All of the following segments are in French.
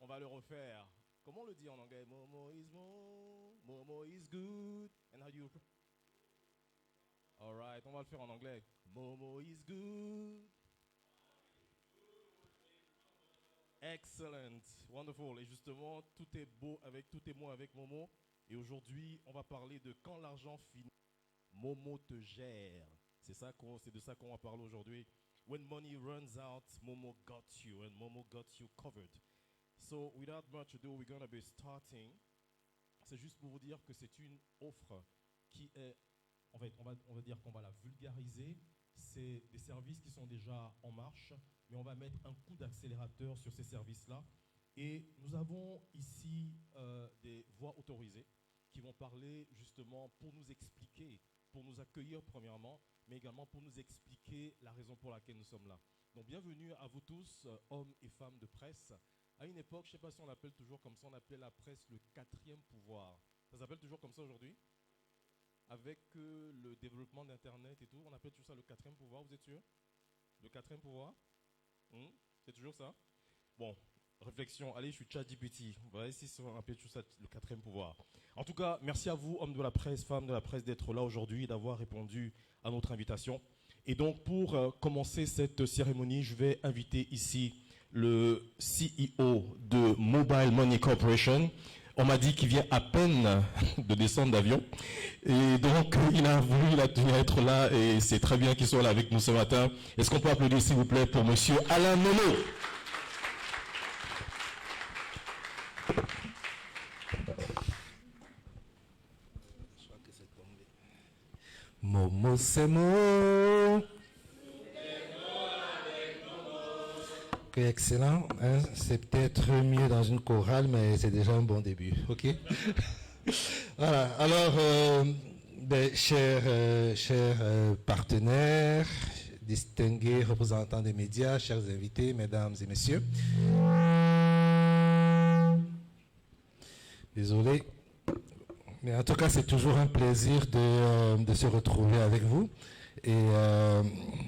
On va le refaire. Comment on le dit en anglais? Momo is Momo is good. And how do you... Alright, on va le faire en anglais. Momo is good. Excellent, wonderful. Et justement, tout est beau avec, tout est beau avec Momo. Et aujourd'hui, on va parler de quand l'argent finit, Momo te gère. C'est de ça qu'on va parler aujourd'hui. When money runs out, Momo got you, and Momo got you covered. So, without much ado, we're gonna be starting. C'est juste pour vous dire que c'est une offre qui est, en fait, on va dire qu'on va la vulgariser. C'est des services qui sont déjà en marche, mais on va mettre un coup d'accélérateur sur ces services-là. Et nous avons ici des voix autorisées qui vont parler justement pour nous expliquer, pour nous accueillir premièrement, mais également pour nous expliquer la raison pour laquelle nous sommes là. Donc bienvenue à vous tous, hommes et femmes de presse. À une époque, je ne sais pas si on l'appelle toujours comme ça, on appelait la presse le quatrième pouvoir. Ça s'appelle toujours comme ça aujourd'hui? Avec le développement d'Internet et tout, on appelle toujours ça le quatrième pouvoir, vous êtes sûr? Le quatrième pouvoir? C'est toujours ça? Bon, réflexion, allez, je suis ChatGPT. On va essayer si on appelle tout ça le quatrième pouvoir. En tout cas, merci à vous, hommes de la presse, femmes de la presse, d'être là aujourd'hui et d'avoir répondu à notre invitation. Et donc, pour commencer cette cérémonie, je vais inviter ici le CEO de Mobile Money Corporation. On m'a dit qu'il vient à peine de descendre d'avion. Et donc, il a tenu à être là et c'est très bien qu'il soit là avec nous ce matin. Est-ce qu'on peut applaudir, s'il vous plaît, pour monsieur Alain Momo? Momo, c'est Momo. Excellent, hein? C'est peut-être mieux dans une chorale, mais c'est déjà un bon début, ok? Voilà, alors, chers partenaires, distingués représentants des médias, chers invités, mesdames et messieurs. Désolé, mais en tout cas, c'est toujours un plaisir de se retrouver avec vous. Et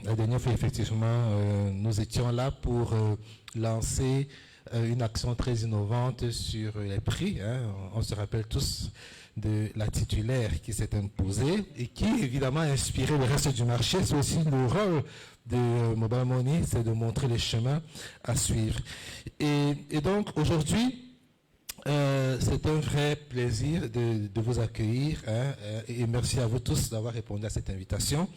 la dernière fois, effectivement, nous étions là pour lancer une action très innovante sur les prix. Hein. On se rappelle tous de la titulaire qui s'est imposée et qui, évidemment, a inspiré le reste du marché. C'est aussi le rôle de Mobile Money, c'est de montrer les chemins à suivre. Et donc, aujourd'hui, c'est un vrai plaisir de vous accueillir, hein, et merci à vous tous d'avoir répondu à cette invitation.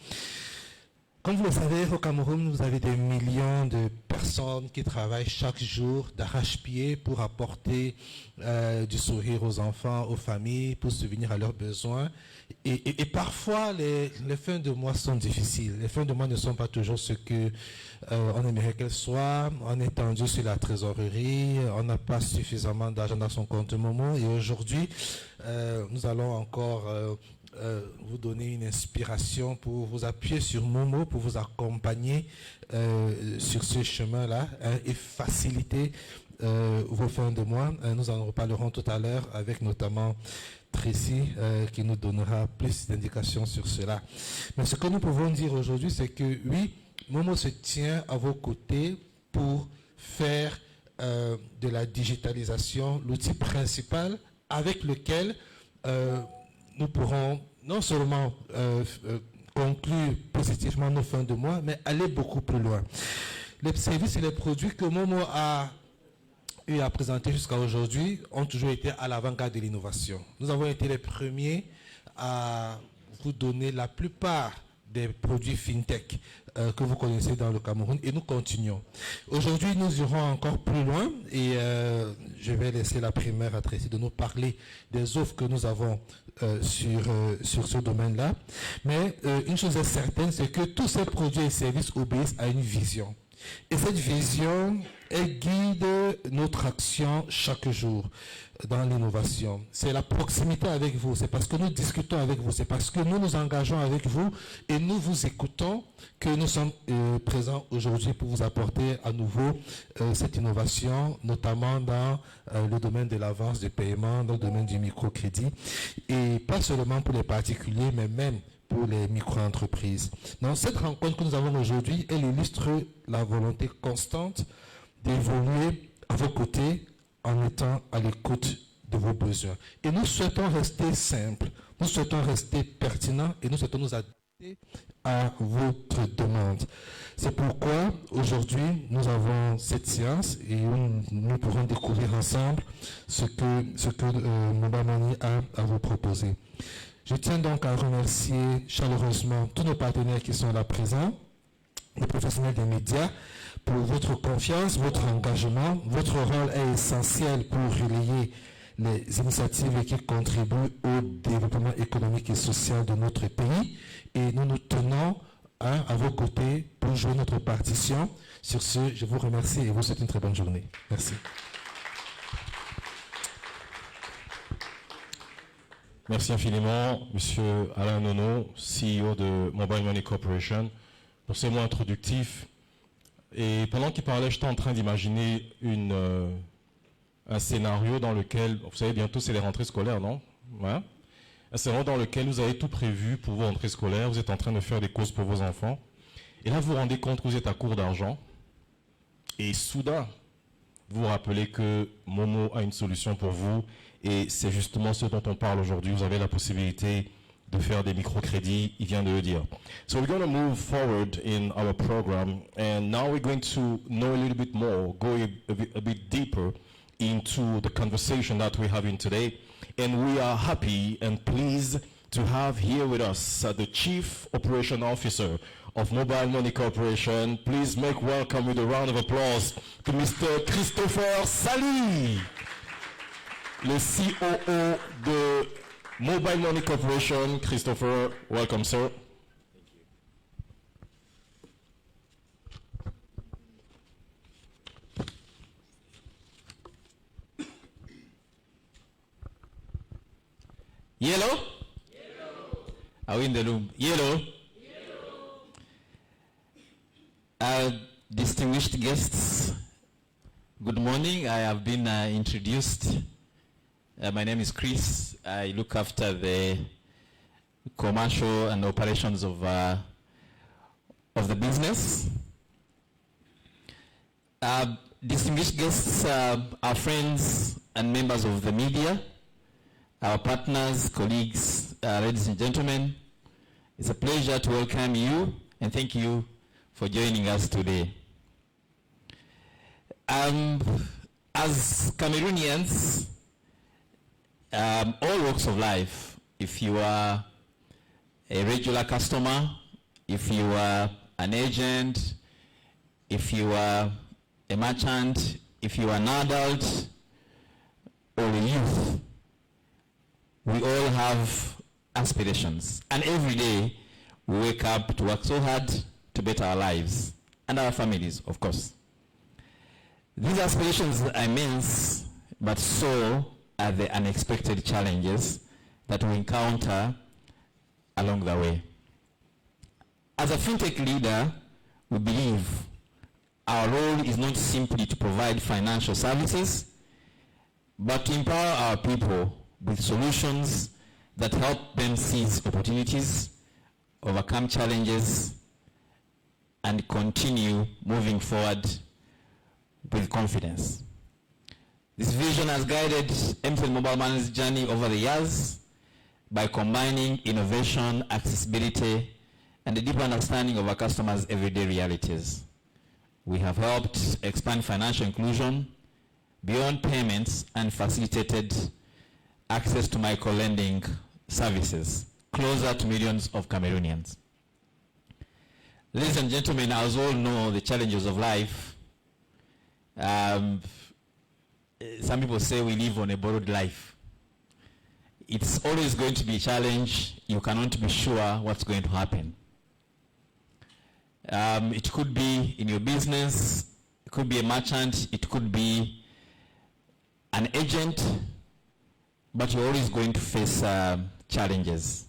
Comme vous le savez, au Cameroun, vous avez des millions de personnes qui travaillent chaque jour d'arrache-pied pour apporter du sourire aux enfants, aux familles, pour subvenir à leurs besoins. Et parfois, les fins de mois sont difficiles. Les fins de mois ne sont pas toujours ce que on aimerait qu'elles soient. On est tendu sur la trésorerie, on n'a pas suffisamment d'argent dans son compte Momo. Et aujourd'hui, nous allons encore vous donner une inspiration pour vous appuyer sur Momo, pour vous accompagner sur ce chemin-là, hein, et faciliter vos fins de mois. Nous en reparlerons tout à l'heure avec notamment Tracy qui nous donnera plus d'indications sur cela. Mais ce que nous pouvons dire aujourd'hui, c'est que oui, Momo se tient à vos côtés pour faire de la digitalisation l'outil principal avec lequel nous pourrons non seulement conclure positivement nos fins de mois, mais aller beaucoup plus loin. Les services et les produits que Momo a eu à présenter jusqu'à aujourd'hui ont toujours été à l'avant-garde de l'innovation. Nous avons été les premiers à vous donner la plupart des produits FinTech que vous connaissez dans le Cameroun et nous continuons. Aujourd'hui, nous irons encore plus loin et je vais laisser la primaire à Tracy de nous parler des offres que nous avons sur ce domaine-là. Mais une chose est certaine, c'est que tous ces produits et services obéissent à une vision. Et cette vision, elle guide notre action chaque jour dans l'innovation. C'est la proximité avec vous, c'est parce que nous discutons avec vous, c'est parce que nous nous engageons avec vous et nous vous écoutons que nous sommes présents aujourd'hui pour vous apporter à nouveau cette innovation, notamment dans le domaine de l'avance de paiement, dans le domaine du microcrédit, et pas seulement pour les particuliers, mais même pour les micro-entreprises. Dans cette rencontre que nous avons aujourd'hui, elle illustre la volonté constante d'évoluer à vos côtés en étant à l'écoute de vos besoins. Et nous souhaitons rester simples, nous souhaitons rester pertinents et nous souhaitons nous adapter à votre demande. C'est pourquoi aujourd'hui nous avons cette séance et nous pourrons découvrir ensemble ce que Mobile Money a à vous proposer. Je tiens donc à remercier chaleureusement tous nos partenaires qui sont là présents, les professionnels des médias, pour votre confiance, votre engagement. Votre rôle est essentiel pour relayer les initiatives qui contribuent au développement économique et social de notre pays. Et nous nous tenons à vos côtés pour jouer notre partition. Sur ce, je vous remercie et vous souhaite une très bonne journée. Merci. Merci infiniment, Monsieur Alain Nono, CEO de Mobile Money Corporation, pour ces mots introductifs. Et pendant qu'il parlait, j'étais en train d'imaginer un scénario dans lequel, vous savez, bientôt c'est les rentrées scolaires, non? Ouais. Un scénario dans lequel vous avez tout prévu pour vos rentrées scolaires, vous êtes en train de faire des courses pour vos enfants, et là vous vous rendez compte que vous êtes à court d'argent, et soudain, vous vous rappelez que Momo a une solution pour vous, et c'est justement ce dont on parle aujourd'hui. Vous avez la possibilité de faire des microcrédits, il vient de le dire. So we're going to move forward in our program, and now we're going to know a little bit more, go a bit deeper into the conversation that we're having today. And we are happy and pleased to have here with us the Chief Operation Officer of Mobile Money Corporation. Please make welcome with a round of applause to Mr. Christopher Sali, le COO de Mobile Money Corporation. Christopher, welcome, sir. Yellow? Yellow. Are we in the room? Yellow? Yellow. Distinguished guests, good morning. I have been introduced. My name is Chris. I look after the commercial and operations of the business. Distinguished guests, our friends and members of the media, our partners, colleagues, ladies and gentlemen, it's a pleasure to welcome you and thank you for joining us today. As Cameroonians, all walks of life, if you are a regular customer, if you are an agent, if you are a merchant, if you are an adult or a youth, we all have aspirations. And every day, we wake up to work so hard to better our lives and our families, of course. These aspirations are immense, but so are the unexpected challenges that we encounter along the way. As a fintech leader, we believe our role is not simply to provide financial services, but to empower our people with solutions that help them seize opportunities, overcome challenges, and continue moving forward with confidence. This vision has guided MTN Mobile Money's journey over the years by combining innovation, accessibility, and a deep understanding of our customers' everyday realities. We have helped expand financial inclusion beyond payments and facilitated access to micro-lending services closer to millions of Cameroonians. Ladies and gentlemen, as all know the challenges of life, some people say we live on a borrowed life. It's always going to be a challenge. You cannot be sure what's going to happen. It could be in your business, it could be a merchant, it could be an agent, but you're always going to face challenges.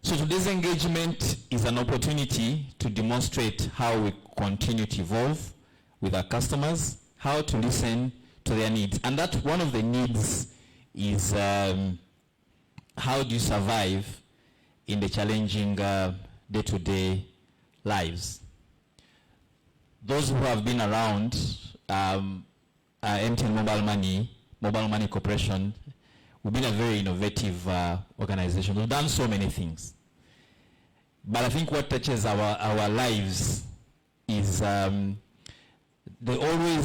So today's engagement is an opportunity to demonstrate how we continue to evolve with our customers, how to listen to their needs. And that one of the needs is how do you survive in the challenging day-to-day lives. Those who have been around MTN Mobile Money Corporation, we've been a very innovative organization. We've done so many things. But I think what touches our lives is always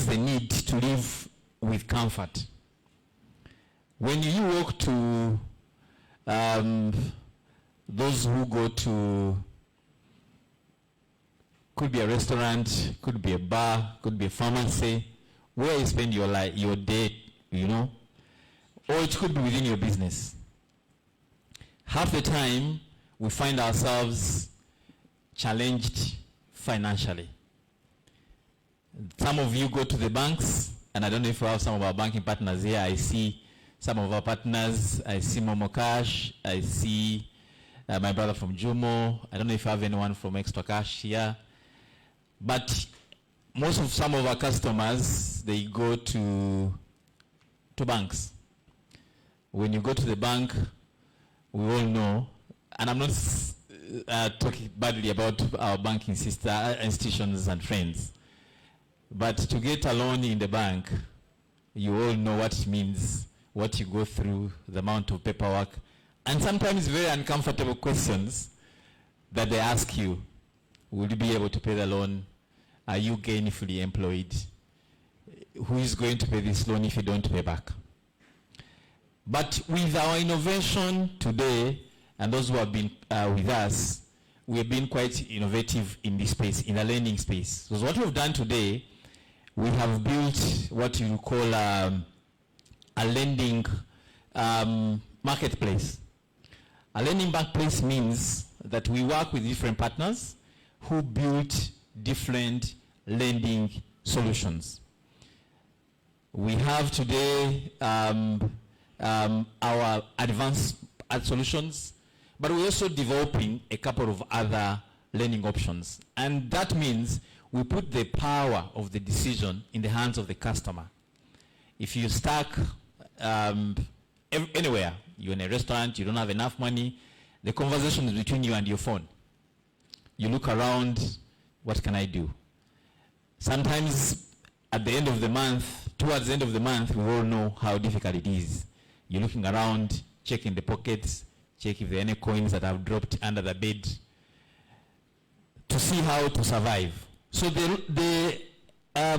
the need to live with comfort. When you walk to those who go to, could be a restaurant, could be a bar, could be a pharmacy, where you spend your life, your day, you know, or it could be within your business. Half the time, we find ourselves challenged financially. Some of you go to the banks, and I don't know if we have some of our banking partners here. I see some of our partners. I see Momo Cash. I see my brother from Jumo. I don't know if I have anyone from Extra Cash here. But some of our customers, they go to banks. When you go to the bank, we all know, and I'm not talking badly about our banking sister institutions and friends, but to get a loan in the bank, you all know what it means, what you go through, the amount of paperwork, and sometimes very uncomfortable questions that they ask you. Will you be able to pay the loan? Are you gainfully employed? Who is going to pay this loan if you don't pay back? But with our innovation today, and those who have been with us, we have been quite innovative in this space, in the lending space. So what we've done today, we have built what you call a lending marketplace. A lending marketplace means that we work with different partners who build different lending solutions. We have today our advanced solutions, but we're also developing a couple of other lending options. And that means we put the power of the decision in the hands of the customer. If you're stuck anywhere, you're in a restaurant, you don't have enough money, the conversation is between you and your phone. You look around, what can I do? Sometimes at the end of the month, towards the end of the month, we all know how difficult it is. You're looking around, checking the pockets, check if there are any coins that have dropped under the bed to see how to survive. So the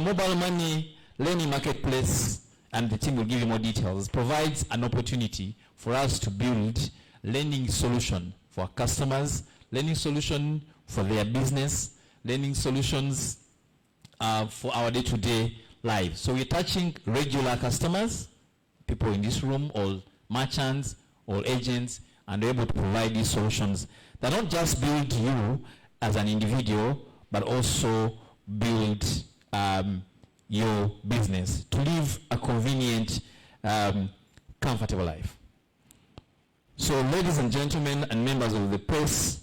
mobile money lending marketplace, and the team will give you more details, provides an opportunity for us to build lending solution for our customers, lending solution for their business, lending solutions for our day-to-day life. So we're touching regular customers, people in this room, all merchants, all agents, and we're able to provide these solutions that not just build you as an individual, but also build your business to live a convenient, comfortable life. So ladies and gentlemen and members of the press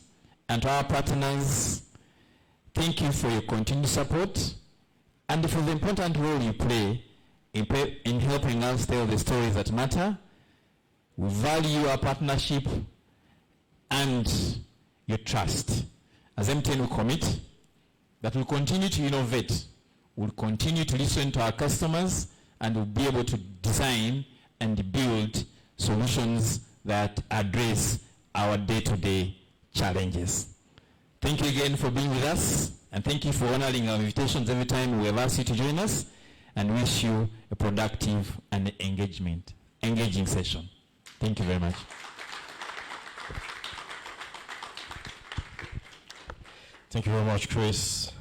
and our partners, thank you for your continued support and for the important role you play in helping us tell the stories that matter. We value our partnership and your trust. As MTN will commit that we'll continue to innovate, we'll continue to listen to our customers, and we'll be able to design and build solutions that address our day-to-day challenges. Thank you again for being with us, and thank you for honoring our invitations every time we have asked you to join us, and wish you a productive and engaging session. Thank you very much. Thank you very much, Chris,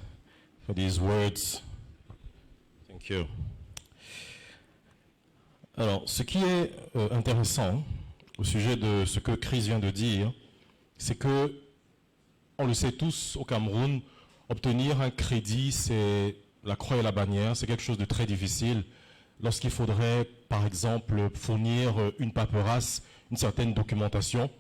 for these words. Thank you. Alors, ce qui est intéressant au sujet de ce que Chris vient de dire, c'est que, on le sait tous, au Cameroun, obtenir un crédit, c'est la croix et la bannière, c'est quelque chose de très difficile. Lorsqu'il faudrait, par exemple, fournir une paperasse, une certaine documentation.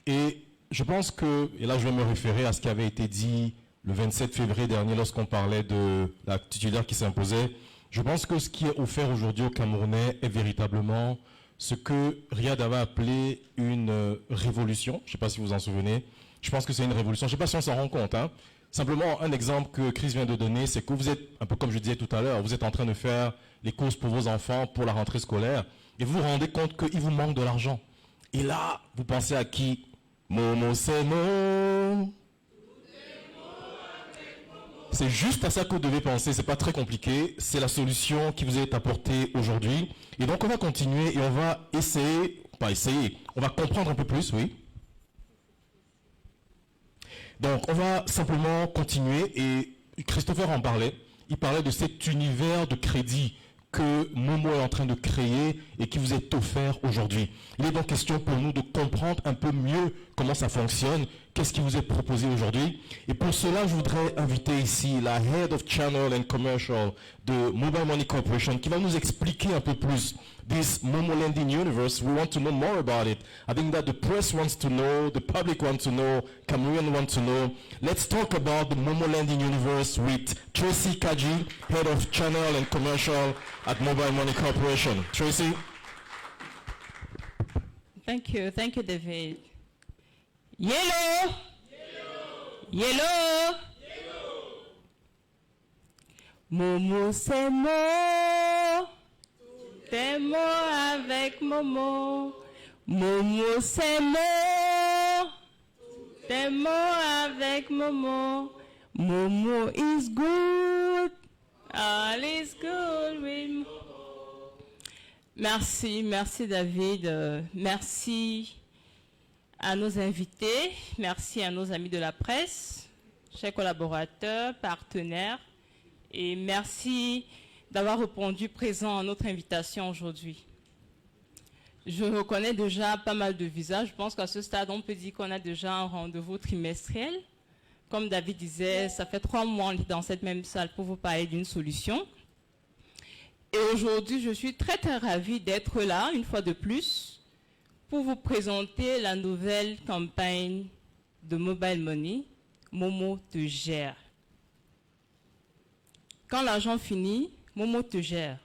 Et je pense que, et là je vais me référer à ce qui avait été dit le 27 février dernier lorsqu'on parlait de la titulaire qui s'imposait, je pense que ce qui est offert aujourd'hui aux Camerounais est véritablement ce que Riyad avait appelé une révolution. Je ne sais pas si vous vous en souvenez. Je pense que c'est une révolution. Je ne sais pas si on s'en rend compte. Simplement, un exemple que Chris vient de donner, c'est que vous êtes, un peu comme je disais tout à l'heure, vous êtes en train de faire les courses pour vos enfants pour la rentrée scolaire et vous vous rendez compte qu'il vous manque de l'argent. Et là, vous pensez à qui? Momo, c'est Momo. C'est juste à ça que vous devez penser, c'est pas très compliqué, c'est la solution qui vous est apportée aujourd'hui. Et donc on va continuer et on va on va comprendre un peu plus, oui. Donc on va simplement continuer et Christopher en parlait, il parlait de cet univers de crédit que Momo est en train de créer et qui vous est offert aujourd'hui. Il est donc question pour nous de comprendre un peu mieux comment ça fonctionne, qu'est-ce qui vous est proposé aujourd'hui. Et pour cela, je voudrais inviter ici la Head of Channel and Commercial de Mobile Money Corporation qui va nous expliquer un peu plus this Momo Lending universe. We want to know more about it. I think that the press wants to know, the public wants to know, Cameroon wants to know. Let's talk about the Momo Lending universe with Tracy Kaji, Head of Channel and Commercial at Mobile Money Corporation. Tracy? Thank you, David. Yellow! Yellow! Momo, c'est moi. T'es moi avec Momo. Momo, c'est moi. T'es moi avec Momo. Momo is good. All is good with Momo. Merci David. Merci à nos invités. Merci à nos amis de la presse, chers collaborateurs, partenaires. Et merci d'avoir répondu présent à notre invitation aujourd'hui. Je reconnais déjà pas mal de visages. Je pense qu'à ce stade, on peut dire qu'on a déjà un rendez-vous trimestriel. Comme David disait, ça fait 3 mois dans cette même salle pour vous parler d'une solution. Et aujourd'hui, je suis très ravie d'être là, une fois de plus, pour vous présenter la nouvelle campagne de Mobile Money, Momo te gère. Quand l'argent finit, Momo te gère.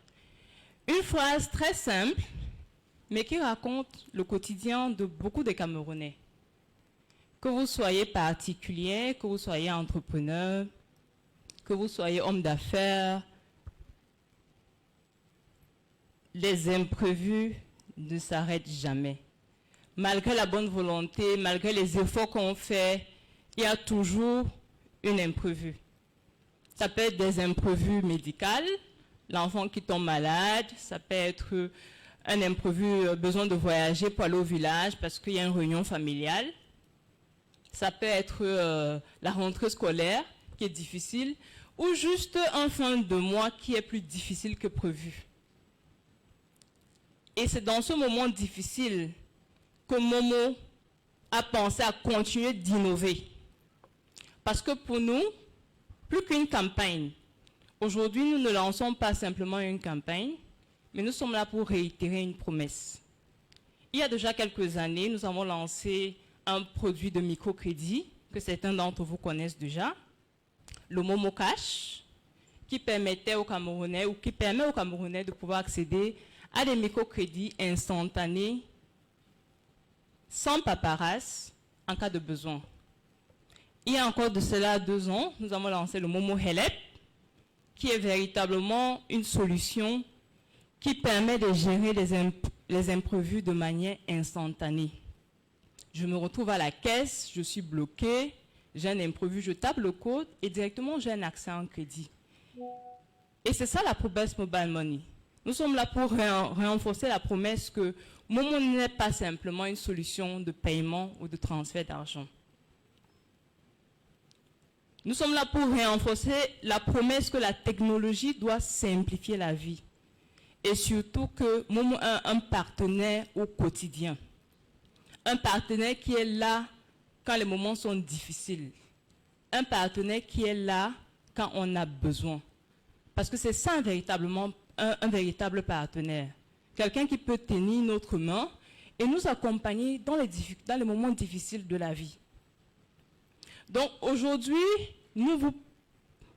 Une phrase très simple, mais qui raconte le quotidien de beaucoup de Camerounais. Que vous soyez particulier, que vous soyez entrepreneur, que vous soyez homme d'affaires, les imprévus ne s'arrêtent jamais. Malgré la bonne volonté, malgré les efforts qu'on fait, il y a toujours un imprévu. Ça peut être des imprévus médicaux, l'enfant qui tombe malade, ça peut être un imprévu, besoin de voyager pour aller au village parce qu'il y a une réunion familiale. Ça peut être la rentrée scolaire qui est difficile ou juste un fin de mois qui est plus difficile que prévu. Et c'est dans ce moment difficile que Momo a pensé à continuer d'innover. Parce que pour nous, plus qu'une campagne, aujourd'hui nous ne lançons pas simplement une campagne, mais nous sommes là pour réitérer une promesse. Il y a déjà quelques années, nous avons lancé un produit de microcrédit que certains d'entre vous connaissent déjà, le Momo Cash, qui permettait aux Camerounais ou qui permet aux Camerounais de pouvoir accéder à des microcrédits instantanés, sans paperasse, en cas de besoin. Il y a encore de cela 2 ans, nous avons lancé le Momo Helep, qui est véritablement une solution qui permet de gérer les imprévus de manière instantanée. Je me retrouve à la caisse, je suis bloqué, j'ai un imprévu, je tape le code et directement j'ai un accès à un crédit. Et c'est ça la promesse Mobile Money. Nous sommes là pour renforcer la promesse que Momo n'est pas simplement une solution de paiement ou de transfert d'argent. Nous sommes là pour renforcer la promesse que la technologie doit simplifier la vie. Et surtout que Momo a un partenaire au quotidien. Un partenaire qui est là quand les moments sont difficiles. Un partenaire qui est là quand on a besoin. Parce que c'est ça véritablement un véritable partenaire. Quelqu'un qui peut tenir notre main et nous accompagner dans les moments difficiles de la vie. Donc aujourd'hui, nous vous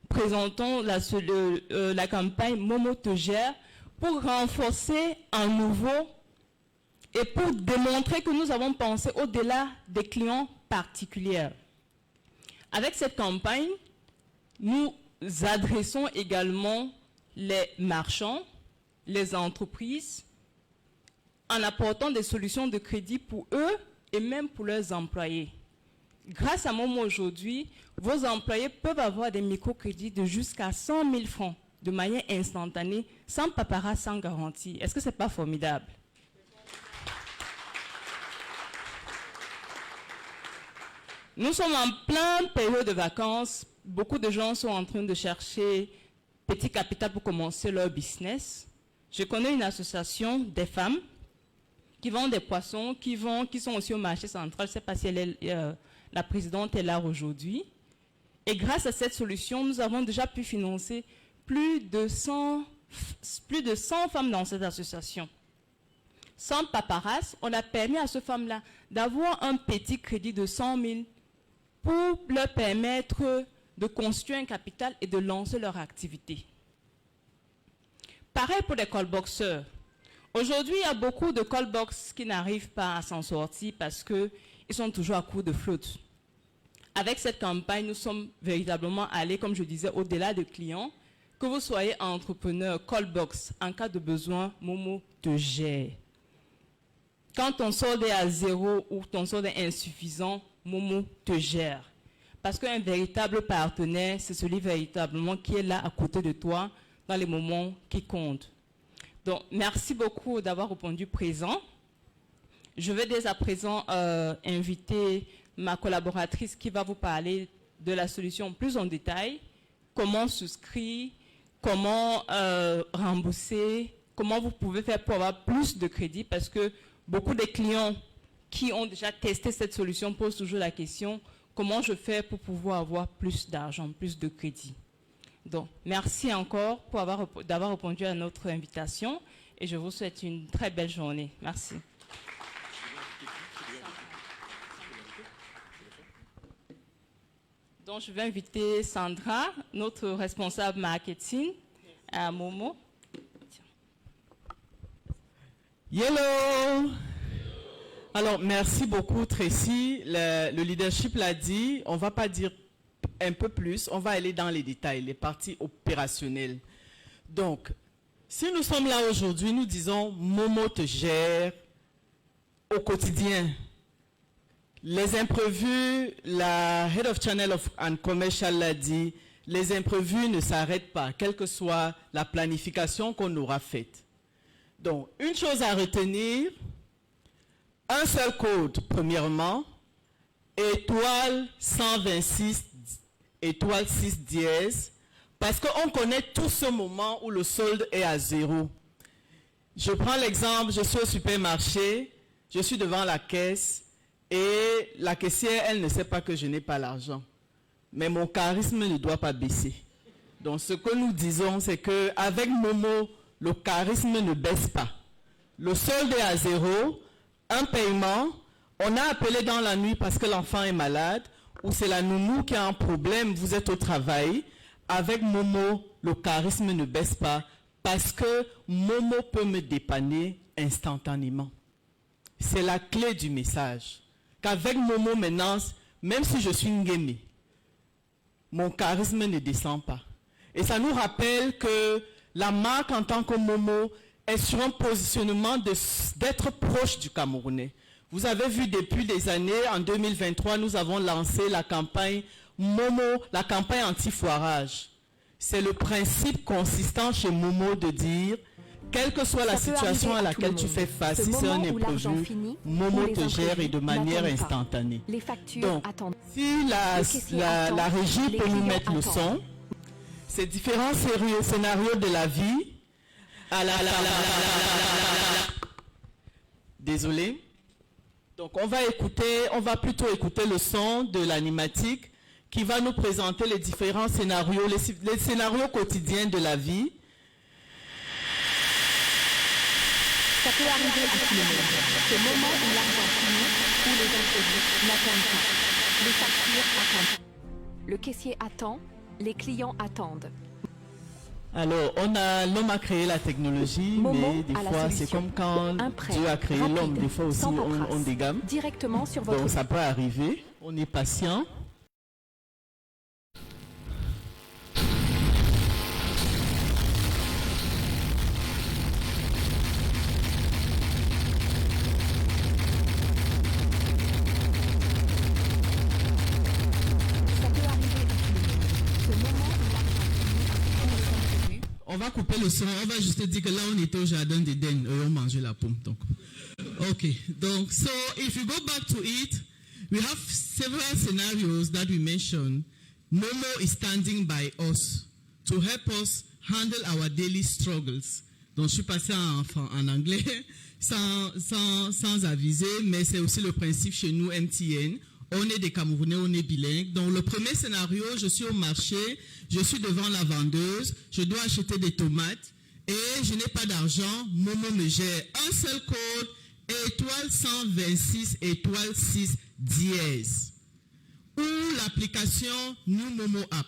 présentons la campagne Momo te gère pour renforcer à nouveau et pour démontrer que nous avons pensé au-delà des clients particuliers. Avec cette campagne, nous adressons également les marchands, les entreprises, en apportant des solutions de crédit pour eux et même pour leurs employés. Grâce à Momo aujourd'hui, vos employés peuvent avoir des microcrédits de jusqu'à 100 000 francs de manière instantanée, sans paparazzi, sans garantie. Est-ce que ce n'est pas formidable? Nous sommes en pleine période de vacances. Beaucoup de gens sont en train de chercher petit capital pour commencer leur business. Je connais une association des femmes qui vendent des poissons, qui sont aussi au marché central. Je ne sais pas si la présidente est là aujourd'hui. Et grâce à cette solution, nous avons déjà pu financer plus de 100 femmes dans cette association. Sans paparazzi, on a permis à ces femmes-là d'avoir un petit crédit de 100 000 pour leur permettre de construire un capital et de lancer leur activité. Pareil pour les callboxeurs. Aujourd'hui, il y a beaucoup de callbox qui n'arrivent pas à s'en sortir parce qu'ils sont toujours à court de flotte. Avec cette campagne, nous sommes véritablement allés, comme je disais, au-delà des clients. Que vous soyez entrepreneur, callbox, en cas de besoin, Momo te gère. Quand ton solde est à 0 ou ton solde est insuffisant, Momo te gère. Parce qu'un véritable partenaire, c'est celui véritablement qui est là à côté de toi dans les moments qui comptent. Donc, merci beaucoup d'avoir répondu présent. Je vais dès à présent inviter ma collaboratrice qui va vous parler de la solution plus en détail, comment souscrire, comment rembourser, comment vous pouvez faire pour avoir plus de crédit, parce que beaucoup de clients qui ont déjà testé cette solution posent toujours la question, comment je fais pour pouvoir avoir plus d'argent, plus de crédit. Donc, merci encore d'avoir répondu à notre invitation et je vous souhaite une très belle journée. Merci. Donc, je vais inviter Sandra, notre responsable marketing à Momo. Hello! Alors, merci beaucoup, Tracy. Le leadership l'a dit, on ne va pas dire un peu plus, on va aller dans les détails, les parties opérationnelles. Donc, si nous sommes là aujourd'hui, nous disons Momo te gère au quotidien. Les imprévus, la Head of Channel and Commercial l'a dit, les imprévus ne s'arrêtent pas, quelle que soit la planification qu'on aura faite. Donc, une chose à retenir, un seul code, premièrement, étoile 126, étoile 6 dièse, parce qu'on connaît tout ce moment où le solde est à 0. Je prends l'exemple, je suis au supermarché, je suis devant la caisse et la caissière, elle ne sait pas que je n'ai pas l'argent. Mais mon charisme ne doit pas baisser. Donc ce que nous disons, c'est qu'avec Momo, le charisme ne baisse pas. Le solde est à 0, un paiement, on a appelé dans la nuit parce que l'enfant est malade, ou c'est la nounou qui a un problème, vous êtes au travail. Avec Momo, le charisme ne baisse pas parce que Momo peut me dépanner instantanément. C'est la clé du message. Qu'avec Momo maintenant, même si je suis Ngeme, mon charisme ne descend pas. Et ça nous rappelle que la marque en tant que Momo est sur un positionnement d'être proche du Camerounais. Vous avez vu depuis des années, en 2023, nous avons lancé la campagne Momo, la campagne anti-foirage. C'est le principe consistant chez Momo de dire, quelle que soit la situation à laquelle tu fais face, si c'est un imprévu, Momo te gère et de manière instantanée. Les factures Donc, attendent. si la régie peut nous mettre le son, ces différents scénarios de la vie, désolé. Donc on va plutôt écouter le son de l'animatique qui va nous présenter les différents scénarios, les scénarios quotidiens de la vie. Ça peut arriver à tout le monde. Ce moment où l'argent finit, où les imprévus n'attendent pas. Les factures attendent. Le caissier attend, les clients attendent. Alors, l'homme a créé la technologie, Momo mais des a la fois, c'est solution. comme quand Un prêt Dieu a créé rapide, l'homme, des fois aussi sans on paperasse, dégamme. directement sur votre Donc, ça peut arriver. On est patient. on va couper le son, on va juste dire que là on était au jardin d'Éden et on mangeait la pomme. Donc, okay, donc, so if you go back to it, we have several scenarios that we mentioned. Momo is standing by us to help us handle our daily struggles. Donc, je suis passé en anglais sans aviser, mais c'est aussi le principe chez nous, MTN. On est des Camerounais, on est bilingues. Donc, le premier scénario, je suis au marché, je suis devant la vendeuse, je dois acheter des tomates et je n'ai pas d'argent. Momo me gère un seul code, étoile 126, étoile 6, dièse. Ou l'application New Momo App.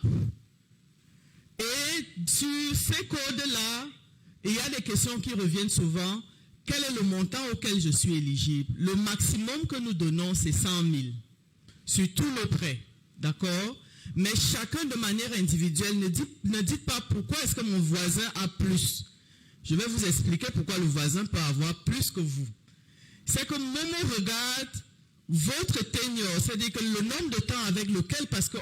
Et sur ces codes-là, il y a des questions qui reviennent souvent. Quel est le montant auquel je suis éligible? Le maximum que nous donnons, c'est 100 000. Sur tous nos prêts, d'accord? Mais chacun de manière individuelle, ne dites pas pourquoi est-ce que mon voisin a plus. Je vais vous expliquer pourquoi le voisin peut avoir plus que vous. C'est que Momo regarde votre tenure, c'est-à-dire que le nombre de temps avec lequel, parce qu'on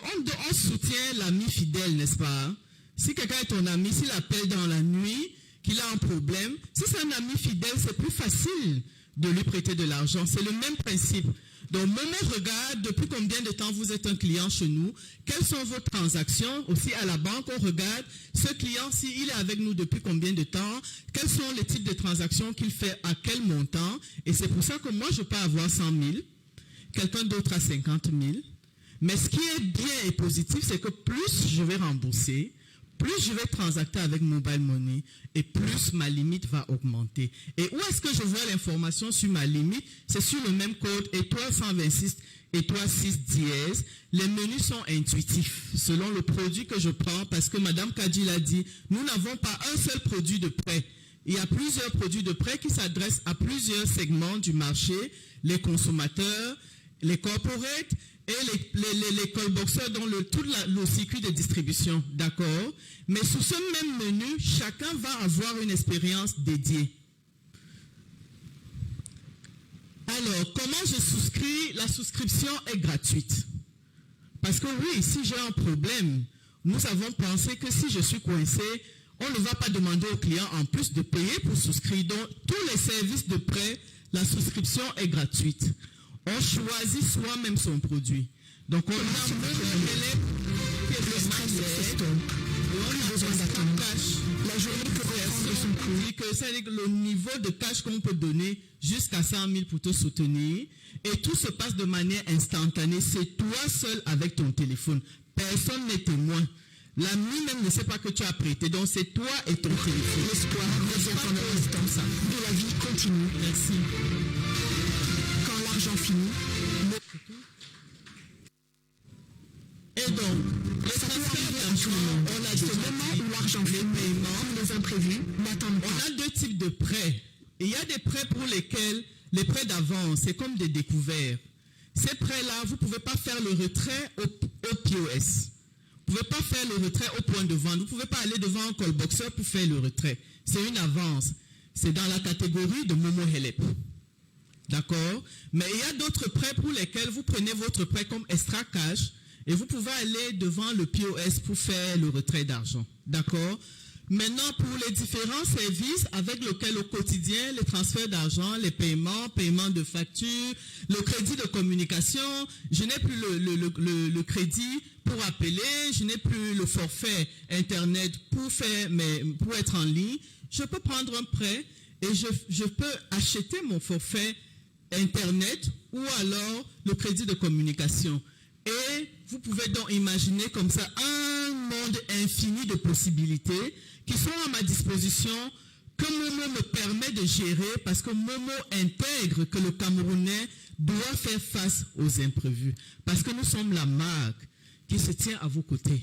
soutient l'ami fidèle, n'est-ce pas? Si quelqu'un est ton ami, s'il appelle dans la nuit, qu'il a un problème, si c'est un ami fidèle, c'est plus facile de lui prêter de l'argent. C'est le même principe. Donc, Momo regarde depuis combien de temps vous êtes un client chez nous, quelles sont vos transactions. Aussi, à la banque, on regarde ce client, s'il est avec nous depuis combien de temps, quels sont les types de transactions qu'il fait, à quel montant. Et c'est pour ça que moi, je peux avoir 100 000, quelqu'un d'autre a 50 000. Mais ce qui est bien et positif, c'est que plus je vais rembourser, plus je vais transacter avec Mobile Money et plus ma limite va augmenter. Et où est-ce que je vois l'information sur ma limite? C'est sur le même code, étoile 126, étoile 6 dièse. Les menus sont intuitifs selon le produit que je prends parce que Madame Kadji l'a dit, nous n'avons pas un seul produit de prêt. Il y a plusieurs produits de prêt qui s'adressent à plusieurs segments du marché, les consommateurs, les corporates, et les callboxers dans tout le circuit de distribution, d'accord? Mais sous ce même menu, chacun va avoir une expérience dédiée. Alors, comment je souscris? La souscription est gratuite. Parce que oui, si j'ai un problème, nous avons pensé que si je suis coincé, on ne va pas demander au client en plus de payer pour souscrire. Donc, tous les services de prêt, la souscription est gratuite. On choisit soi-même son produit. Donc on a la journée peut reprendre son coût. C'est le niveau de cash qu'on peut donner jusqu'à 100 000 pour te soutenir. Et tout se passe de manière instantanée. C'est toi seul avec ton téléphone. Personne n'est témoin. L'ami même ne sait pas que tu as prêté. Donc c'est toi et ton téléphone. L'espoir revient pendant l'instant de la vie continue. Merci. L'argent fini. Et donc, les transferts d'argent, on a ce moment où l'argent fait paiement, les imprévus n'attendent pas. On a deux types de prêts. Il y a des prêts pour lesquels, les prêts d'avance, c'est comme des découvertes. Ces prêts-là, vous ne pouvez pas faire le retrait au POS. Vous ne pouvez pas faire le retrait au point de vente. Vous ne pouvez pas aller devant un callboxer pour faire le retrait. C'est une avance. C'est dans la catégorie de Momo Help. D'accord? Mais il y a d'autres prêts pour lesquels vous prenez votre prêt comme extra cash et vous pouvez aller devant le POS pour faire le retrait d'argent. D'accord? Maintenant, pour les différents services avec lesquels au quotidien, les transferts d'argent, les paiements, paiement de factures, le crédit de communication, je n'ai plus le crédit pour appeler, je n'ai plus le forfait Internet pour être en ligne. Je peux prendre un prêt et je peux acheter mon forfait Internet ou alors le crédit de communication. Et vous pouvez donc imaginer comme ça un monde infini de possibilités qui sont à ma disposition que Momo me permet de gérer parce que Momo intègre que le Camerounais doit faire face aux imprévus. Parce que nous sommes la marque qui se tient à vos côtés.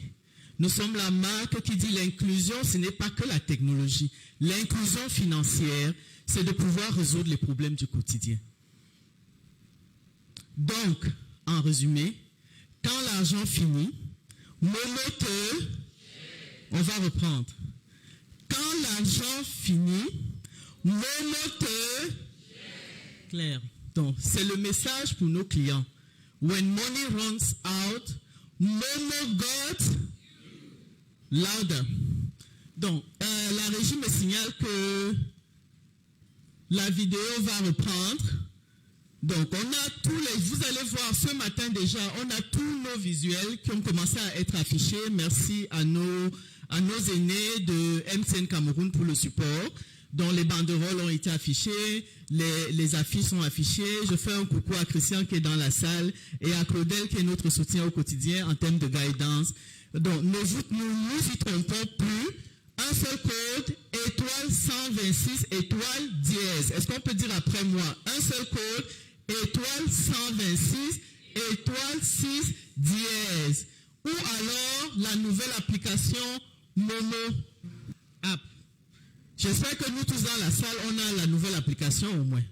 Nous sommes la marque qui dit l'inclusion, ce n'est pas que la technologie. L'inclusion financière, c'est de pouvoir résoudre les problèmes du quotidien. Donc, en résumé, quand l'argent finit, Momo on va reprendre. Quand l'argent finit, Momo clair. Donc, c'est le message pour nos clients. When money runs out, Momo got louder. Donc, la régie me signale que la vidéo va reprendre. Donc, on a vous allez voir ce matin déjà, on a tous nos visuels qui ont commencé à être affichés. Merci à nos aînés de MTN Cameroun pour le support, dont les banderoles ont été affichées, les affiches sont affichées. Je fais un coucou à Christian qui est dans la salle et à Claudel qui est notre soutien au quotidien en termes de guidance. Donc, nous y trompons plus. Un seul code, étoile 126, étoile dièse. Est-ce qu'on peut dire après moi? Un seul code, étoile 126, étoile 6, dièse. Ou alors la nouvelle application Momo App. J'espère que nous tous dans la salle, on a la nouvelle application au moins.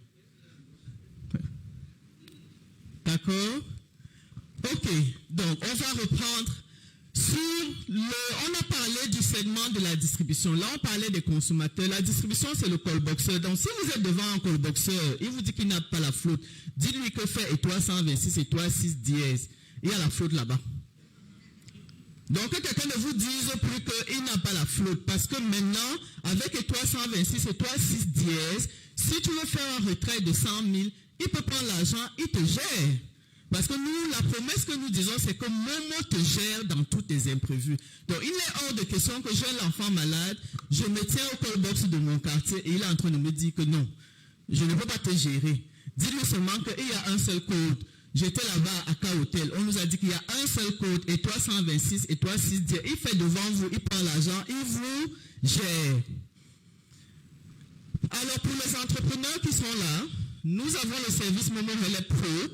D'accord? Ok, donc on va reprendre on a parlé du segment de la distribution. Là, on parlait des consommateurs. La distribution, c'est le callboxer. Donc, si vous êtes devant un callboxer, il vous dit qu'il n'a pas la flotte. Dites-lui que fait étoile 126, étoile 6 dièse. Il y a la flotte là-bas. Donc, que quelqu'un ne vous dise plus qu'il n'a pas la flotte. Parce que maintenant, avec étoile 126, étoile 6 dièse, si tu veux faire un retrait de 100 000, il peut prendre l'argent, il te gère. Parce que nous, la promesse que nous disons, c'est que Momo te gère dans tous tes imprévus. Donc, il est hors de question que j'ai l'enfant malade, je me tiens au callbox de mon quartier et il est en train de me dire que non, je ne peux pas te gérer. Dis-lui seulement qu'il y a un seul code. J'étais là-bas à K-Hotel. On nous a dit qu'il y a un seul code, étoile 126, étoile 6, il fait devant vous, il prend l'argent, il vous gère. Alors, pour les entrepreneurs qui sont là, nous avons le service Momo Relais Pro.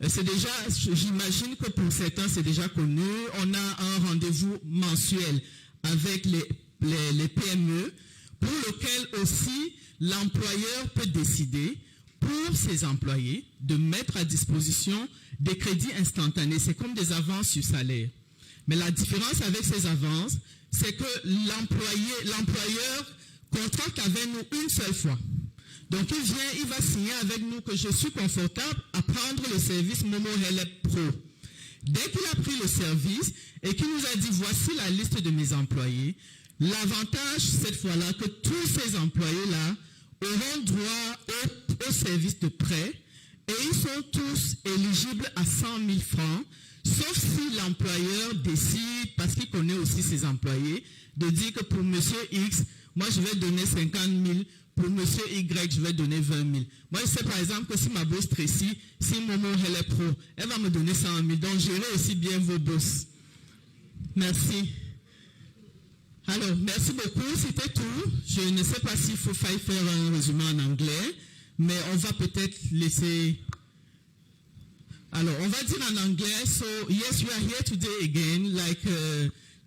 C'est déjà, j'imagine que pour certains, c'est déjà connu. On a un rendez-vous mensuel avec les PME pour lequel aussi l'employeur peut décider pour ses employés de mettre à disposition des crédits instantanés. C'est comme des avances sur salaire. Mais la différence avec ces avances, c'est que l'employeur contracte avec nous une seule fois. Donc, il va signer avec nous que je suis confortable à prendre le service Momo Relais Pro. Dès qu'il a pris le service et qu'il nous a dit, voici la liste de mes employés, l'avantage, cette fois-là, que tous ces employés-là auront droit au service de prêt et ils sont tous éligibles à 100 000 francs, sauf si l'employeur décide, parce qu'il connaît aussi ses employés, de dire que pour monsieur X, moi je vais donner 50 000, pour monsieur Y, je vais donner 20 000. Moi, je sais par exemple que si ma boss Tracy, si Momo Relais Pro, elle va me donner 100 000. Donc, gérez aussi bien vos boss. Merci. Alors, merci beaucoup. C'était tout. Je ne sais pas s'il faut faire un résumé en anglais, mais on va peut-être laisser... Alors, on va dire en anglais. So, yes, we are here today again. Like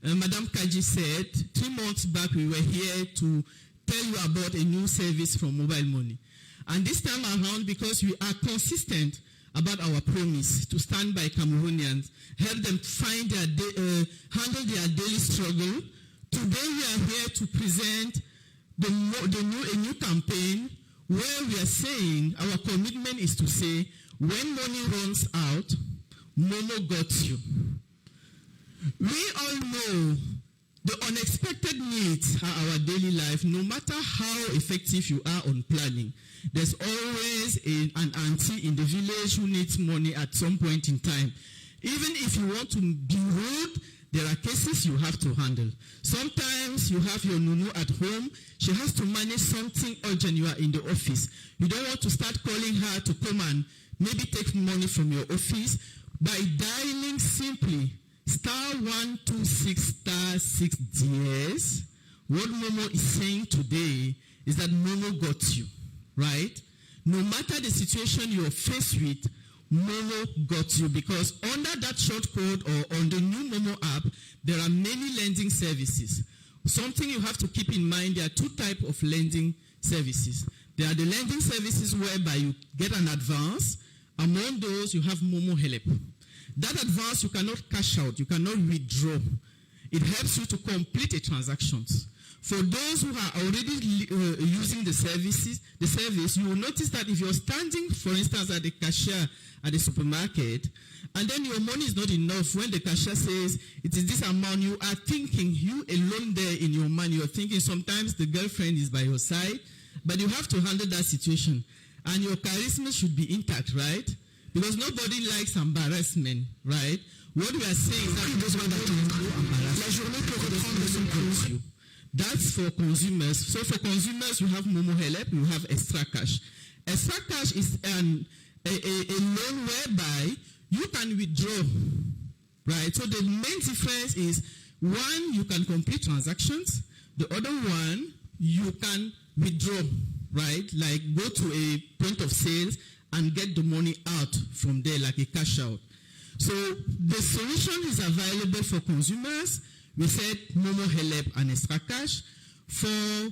Madame Kaji said, 3 months back, we were here to tell you about a new service from Mobile Money. And this time around, because we are consistent about our promise to stand by Cameroonians, help them find handle their daily struggle, today we are here to present a new campaign where we are saying, our commitment is to say, when money runs out, Momo got you. We all know the unexpected needs are our daily life. No matter how effective you are on planning, there's always an auntie in the village who needs money at some point in time. Even if you want to be rude, there are cases you have to handle. Sometimes you have your Nunu at home. She has to manage something urgent. You are in the office. You don't want to start calling her to come and maybe take money from your office. By dialing simply *126*6 DS, what Momo is saying today is that Momo got you, right? No matter the situation you're faced with, Momo got you, because under that short code or on the new Momo app, there are many lending services. Something you have to keep in mind, there are 2 types of lending services. There are the lending services whereby you get an advance. Among those, you have Momo Help. That advance, you cannot cash out, you cannot withdraw. It helps you to complete a transaction. For those who are already using the service, you will notice that if you're standing, for instance, at the cashier at the supermarket, and then your money is not enough, when the cashier says it is this amount, you are thinking, you alone there in your mind, you're thinking sometimes the girlfriend is by your side, but you have to handle that situation. And your charisma should be intact, right? Because nobody likes embarrassment, right? What we are saying is that la journée peut reprendre son cours. That's for consumers. So for consumers, you have Momo Help, you have Extra Cash. Extra Cash is a loan whereby you can withdraw, right? So the main difference is, one, you can complete transactions. The other one, you can withdraw, right? Like go to a point of sales and get the money out from there, like a cash out. So the solution is available for consumers. We said Momo Help and Extra Cash. For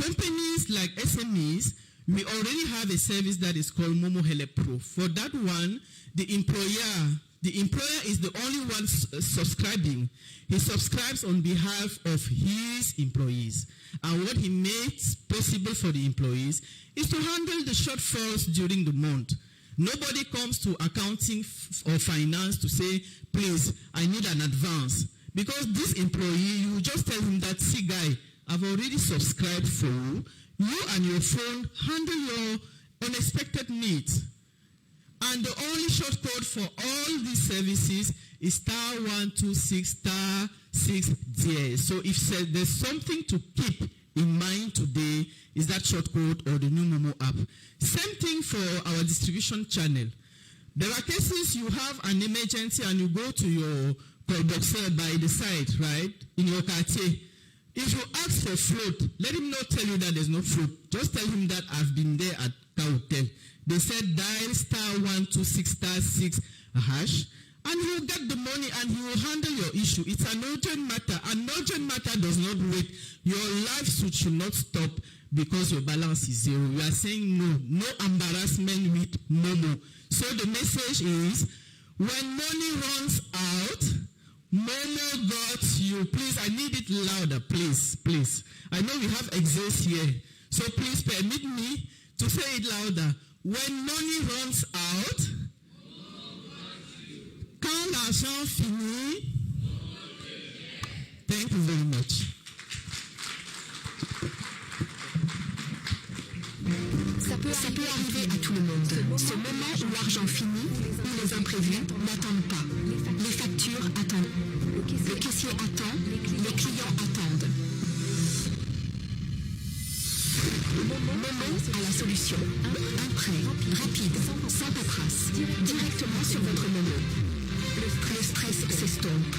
companies like SMEs, we already have a service that is called Momo Help Pro. For that one, the employer is the only one subscribing. He subscribes on behalf of his employees. And what he makes possible for the employees is to handle the shortfalls during the month. Nobody comes to accounting or finance to say, please, I need an advance. Because this employee, you just tell him that, see guy, I've already subscribed for you. You and your phone handle your unexpected needs. And the only shortcode for all these services is *126*6#. So if there's something to keep in mind today, is that shortcode or the new Momo app. Same thing for our distribution channel. There are cases you have an emergency and you go to your call boxer by the side, right, in your quartier. If you ask for fruit, let him not tell you that there's no fruit. Just tell him that I've been there at Hotel. They said dial *126*6#, and he will get the money and he will handle your issue. It's an urgent matter. An urgent matter does not wait. Your life should not stop because your balance is zero. We are saying no embarrassment with Momo. So the message is, when money runs out, Momo got you. Please, I need it louder, please. I know we have exhaust here, so please permit me to say it louder. When money runs out, quand l'argent finit, thank you very much. Ça peut arriver à tout le monde. Ce moment où l'argent finit, où les imprévus n'attendent pas. Les factures attendent. Le caissier attend, les clients attendent. Momo a la solution. Un prêt rapide, sans paperasse, directement sur votre Momo. Le stress s'estompe.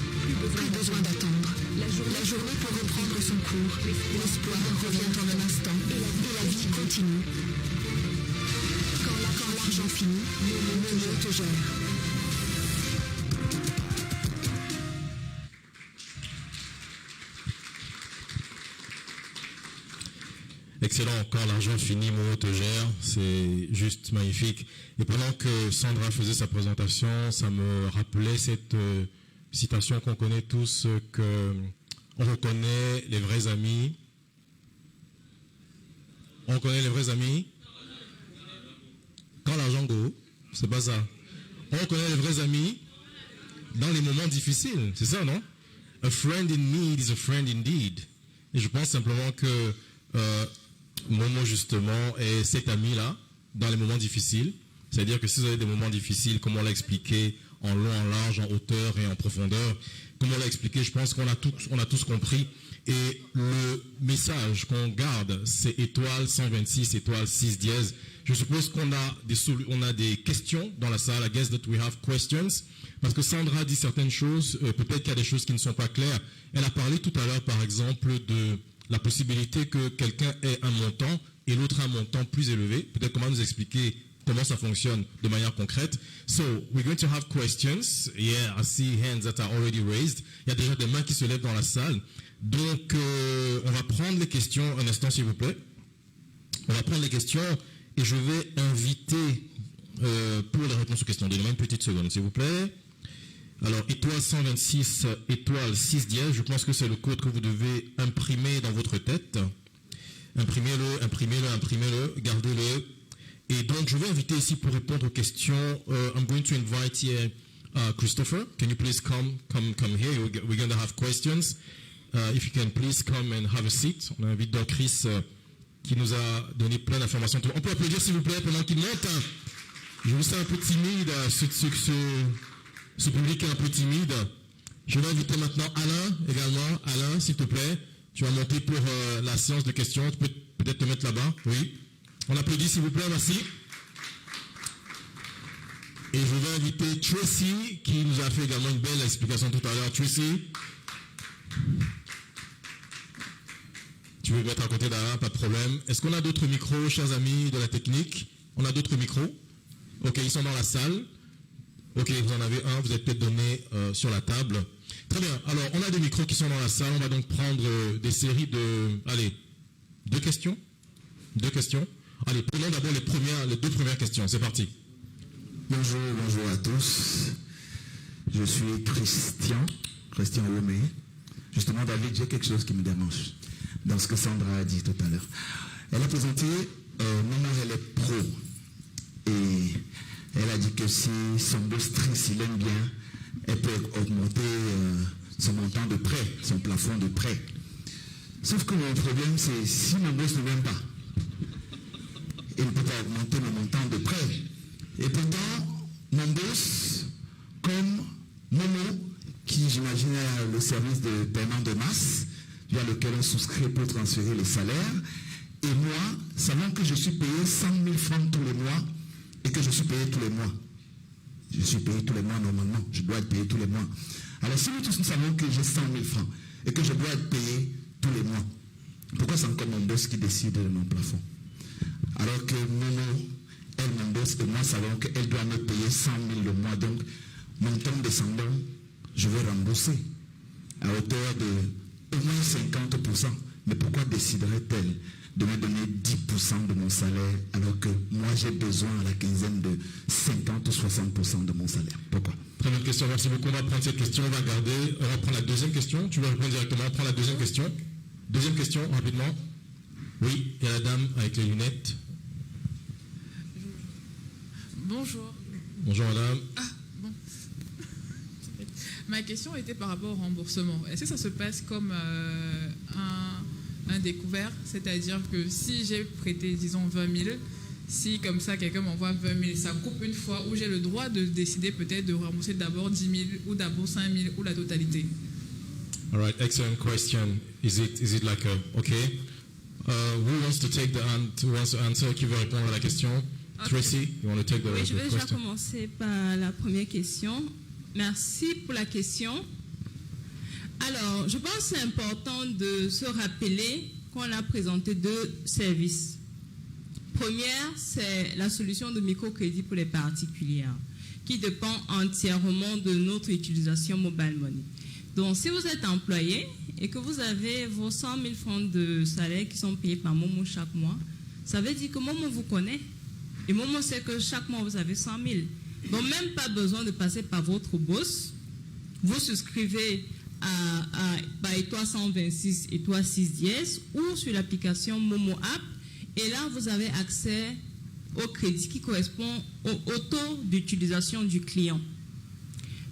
Plus besoin d'attendre. La journée peut reprendre son cours. L'espoir revient en un instant. Et la vie continue. Quand l'argent finit, Momo te gère. Excellent, quand l'argent finit, Momo te gère, c'est juste magnifique. Et pendant que Sandra faisait sa présentation, ça me rappelait cette citation qu'on connaît tous, on reconnaît les vrais amis. On reconnaît les vrais amis quand l'argent go, c'est pas ça. On reconnaît les vrais amis dans les moments difficiles, c'est ça, non? A friend in need is a friend indeed. Et je pense simplement que Momo, justement, est cet ami-là dans les moments difficiles. C'est-à-dire que si vous avez des moments difficiles, comme on l'a expliqué, en long, en large, en hauteur et en profondeur, comme on l'a expliqué, je pense qu'on a tous compris. Et le message qu'on garde, c'est étoile 126, étoile 6 dièse. Je suppose qu'on a des questions dans la salle. I guess that we have questions. Parce que Sandra dit certaines choses, peut-être qu'il y a des choses qui ne sont pas claires. Elle a parlé tout à l'heure, par exemple, de la possibilité que quelqu'un ait un montant et l'autre un montant plus élevé. Peut-être comment nous expliquer comment ça fonctionne de manière concrète. So, we're going to have questions. Yeah, I see hands that are already raised. Il y a déjà des mains qui se lèvent dans la salle. Donc, on va prendre les questions. Un instant, s'il vous plaît. On va prendre les questions et je vais inviter pour les réponses aux questions. Donnez-moi une petite seconde, s'il vous plaît. Alors, étoile 126, étoile 6 dièse, je pense que c'est le code que vous devez imprimer dans votre tête. imprimez-le, gardez-le. Et donc, je vais inviter ici pour répondre aux questions. I'm going to invite here Christopher. Can you please come here? We're going to have questions. If you can please come and have a seat. On invite donc Chris qui nous a donné plein d'informations. On peut applaudir s'il vous plaît pendant qu'il monte. Je vous sens un peu timide, ce public est un peu timide. Je vais inviter maintenant Alain également. Alain, s'il te plaît, tu vas monter pour la séance de questions. Tu peux peut-être te mettre là-bas. Oui. On applaudit s'il vous plaît, merci. Et je vais inviter Tracy qui nous a fait également une belle explication tout à l'heure. Tracy. Tu veux mettre à côté d'Alain, pas de problème. Est-ce qu'on a d'autres micros, chers amis de la technique? On a d'autres micros? Ok, ils sont dans la salle. Ok, vous en avez un, vous avez peut-être donné sur la table. Très bien, alors on a des micros qui sont dans la salle. On va donc prendre des séries de... Allez, deux questions. Allez, prenons d'abord les deux premières questions. C'est parti. Bonjour à tous. Je suis Christian Romé. Justement, David, j'ai quelque chose qui me dérange dans ce que Sandra a dit tout à l'heure. Elle a présenté Maman, elle est pro. Et elle a dit que si son boss Tracy l'aime bien, elle peut augmenter son montant de prêt, son plafond de prêt. Sauf que mon problème, c'est si mon boss ne m'aime pas, il ne peut pas augmenter mon montant de prêt. Et pourtant, mon boss, comme Momo, qui j'imagine a le service de paiement de masse, via lequel on souscrit pour transférer les salaires, et moi, savant que je suis payé 100 000 francs tous les mois, et que je suis payé tous les mois. Je suis payé tous les mois normalement, je dois être payé tous les mois. Alors si nous tous nous savons que j'ai 100 000 francs, et que je dois être payé tous les mois, pourquoi c'est encore mon boss qui décide de mon plafond? Alors que Momo, elle, mon boss, et moi savons qu'elle doit me payer 100 000 le mois, donc mon temps descendant, je vais rembourser à hauteur de au moins 50%. Mais pourquoi déciderait-elle de me donner 10% de mon salaire alors que moi j'ai besoin à la quinzaine de 50 ou 60% de mon salaire? Pourquoi? Très bonne question, merci beaucoup. On va prendre cette question, on va prendre la deuxième question. Tu vas répondre directement, on prend la deuxième question. Deuxième question, rapidement. Oui, il y a la dame avec les lunettes. Bonjour. Bonjour madame. Bon. Ma question était par rapport au remboursement. Est-ce que ça se passe comme un découvert? C'est-à-dire que si j'ai prêté, disons, 20 000, si comme ça quelqu'un m'envoie 20 000, ça coupe une fois, où j'ai le droit de décider peut-être de rembourser d'abord 10 000 ou d'abord 5 000 ou la totalité? All right, excellent question. Is it like okay? Who wants to take who wants to answer? Qui veut répondre à la question? Okay. Tracy, you want to take the question? Oui, je vais déjà commencer par la première question. Merci pour la question. Alors, je pense que c'est important de se rappeler qu'on a présenté deux services. Première, c'est la solution de microcrédit pour les particuliers, qui dépend entièrement de notre utilisation mobile money. Donc, si vous êtes employé et que vous avez vos 100 000 francs de salaire qui sont payés par Momo chaque mois, ça veut dire que Momo vous connaît. Et Momo sait que chaque mois, vous avez 100 000. Donc, même pas besoin de passer par votre boss. Vous souscrivez à étoile 126, étoile 6 dièse ou sur l'application Momo App. Et là, vous avez accès au crédit qui correspond au taux d'utilisation du client.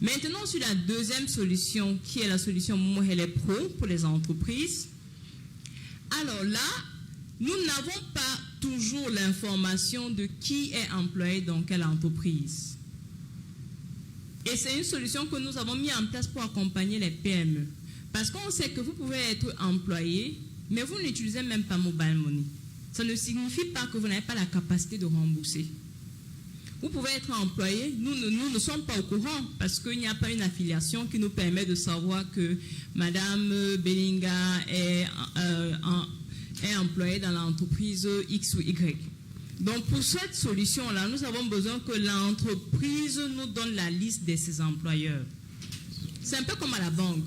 Maintenant, sur la deuxième solution, qui est la solution Momo Hele Pro pour les entreprises, alors là, nous n'avons pas toujours l'information de qui est employé dans quelle entreprise. Et c'est une solution que nous avons mis en place pour accompagner les PME. Parce qu'on sait que vous pouvez être employé, mais vous n'utilisez même pas Mobile Money. Ça ne signifie pas que vous n'avez pas la capacité de rembourser. Vous pouvez être employé, nous ne sommes pas au courant parce qu'il n'y a pas une affiliation qui nous permet de savoir que Madame Bellinga est employée dans l'entreprise X ou Y. Donc pour cette solution-là, nous avons besoin que l'entreprise nous donne la liste de ses employeurs. C'est un peu comme à la banque,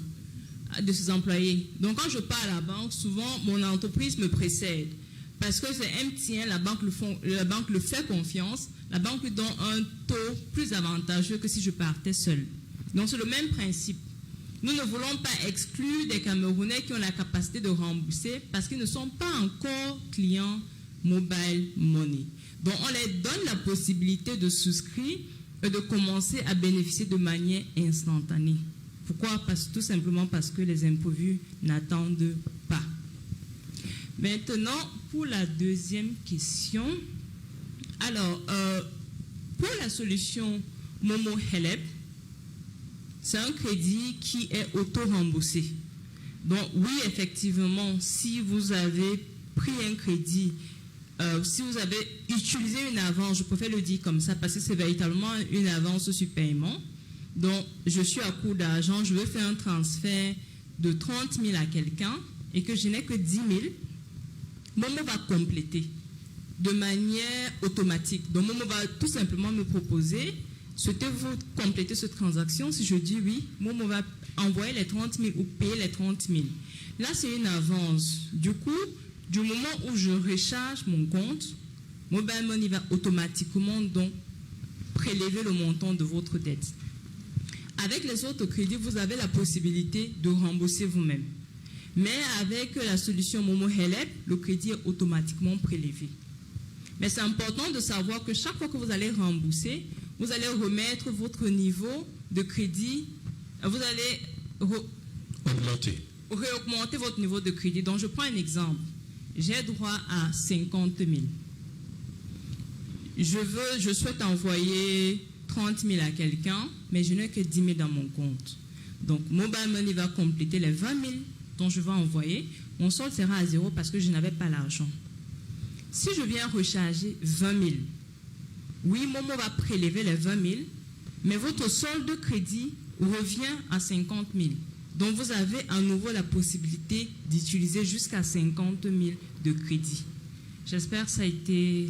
de ses employés. Donc quand je pars à la banque, souvent mon entreprise me précède. Parce que c'est MTN, la banque le fait confiance, la banque lui donne un taux plus avantageux que si je partais seul. Donc c'est le même principe. Nous ne voulons pas exclure des Camerounais qui ont la capacité de rembourser parce qu'ils ne sont pas encore clients mobile money. Donc on leur donne la possibilité de souscrire et de commencer à bénéficier de manière instantanée. Pourquoi? Tout simplement parce que les imprévus n'attendent pas. Maintenant, pour la deuxième question, alors, pour la solution Momo Helep, c'est un crédit qui est auto-remboursé. Donc, oui, effectivement, si vous avez pris un crédit, si vous avez utilisé une avance, je préfère le dire comme ça, parce que c'est véritablement une avance sur paiement. Donc, je suis à court d'argent, je veux faire un transfert de 30 000 à quelqu'un et que je n'ai que 10 000, Momo va compléter de manière automatique. Donc, Momo va tout simplement me proposer, souhaitez-vous compléter cette transaction? Si je dis oui, Momo va envoyer les 30 000 ou payer les 30 000. Là, c'est une avance. Du coup, du moment où je recharge mon compte, Mobile Money va automatiquement donc prélever le montant de votre dette. Avec les autres crédits, vous avez la possibilité de rembourser vous-même. Mais avec la solution Momo Helep, le crédit est automatiquement prélevé. Mais c'est important de savoir que chaque fois que vous allez rembourser, vous allez remettre votre niveau de crédit, vous allez réaugmenter votre niveau de crédit. Donc, je prends un exemple. J'ai droit à 50 000. Je souhaite envoyer 30 000 à quelqu'un, mais je n'ai que 10 000 dans mon compte. Donc, Mobile Money va compléter les 20 000 dont je vais envoyer. Mon solde sera à zéro parce que je n'avais pas l'argent. Si je viens recharger 20 000, oui, Momo va prélever les 20 000, mais votre solde de crédit revient à 50 000. Donc, vous avez à nouveau la possibilité d'utiliser jusqu'à 50 000 de crédit. J'espère que ça a été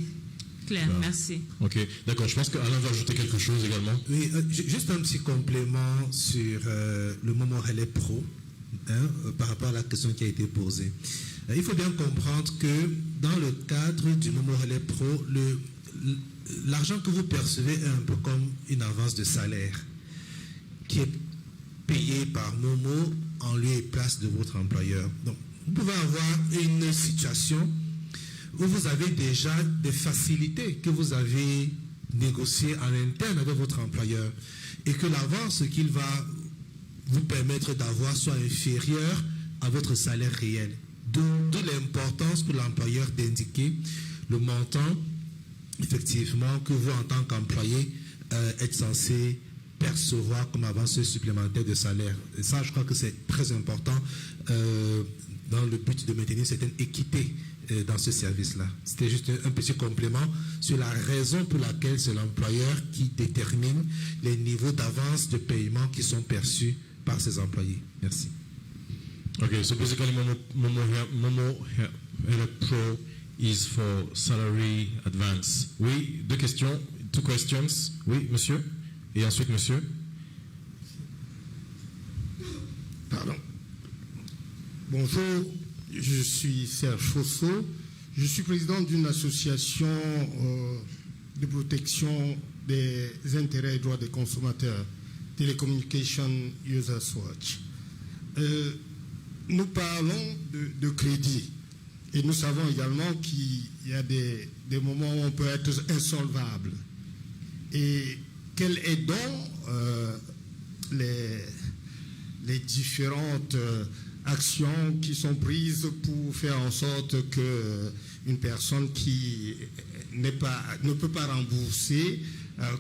clair. Voilà. Merci. Ok, d'accord. Je pense qu'Alain va ajouter quelque chose également. Oui, juste un petit complément sur le Momo Helep Pro, par rapport à la question qui a été posée. Il faut bien comprendre que dans le cadre du Momo Helep Pro, l'argent que vous percevez est un peu comme une avance de salaire qui est payé par Momo en lieu et place de votre employeur. Donc, vous pouvez avoir une situation où vous avez déjà des facilités que vous avez négociées en interne avec votre employeur et que l'avance qu'il va vous permettre d'avoir soit inférieure à votre salaire réel. D'où l'importance pour l'employeur d'indiquer le montant effectivement que vous en tant qu'employé êtes censé percevoir comme avance supplémentaire de salaire. Et ça, je crois que c'est très important dans le but de maintenir une certaine équité dans ce service-là. C'était juste un petit complément sur la raison pour laquelle c'est l'employeur qui détermine les niveaux d'avance de paiement qui sont perçus par ses employés. Merci. Okay, so basically Momo Helep Pro is for salary advance. Oui, two questions. Oui, monsieur. Et ensuite, monsieur. Pardon. Bonjour, je suis Serge Fosso. Je suis président d'une association de protection des intérêts et droits des consommateurs, Telecommunication Users Watch. Nous parlons de crédit et nous savons également qu'il y a des moments où on peut être insolvable. Et quelles est donc les différentes actions qui sont prises pour faire en sorte qu'une personne qui ne peut pas rembourser,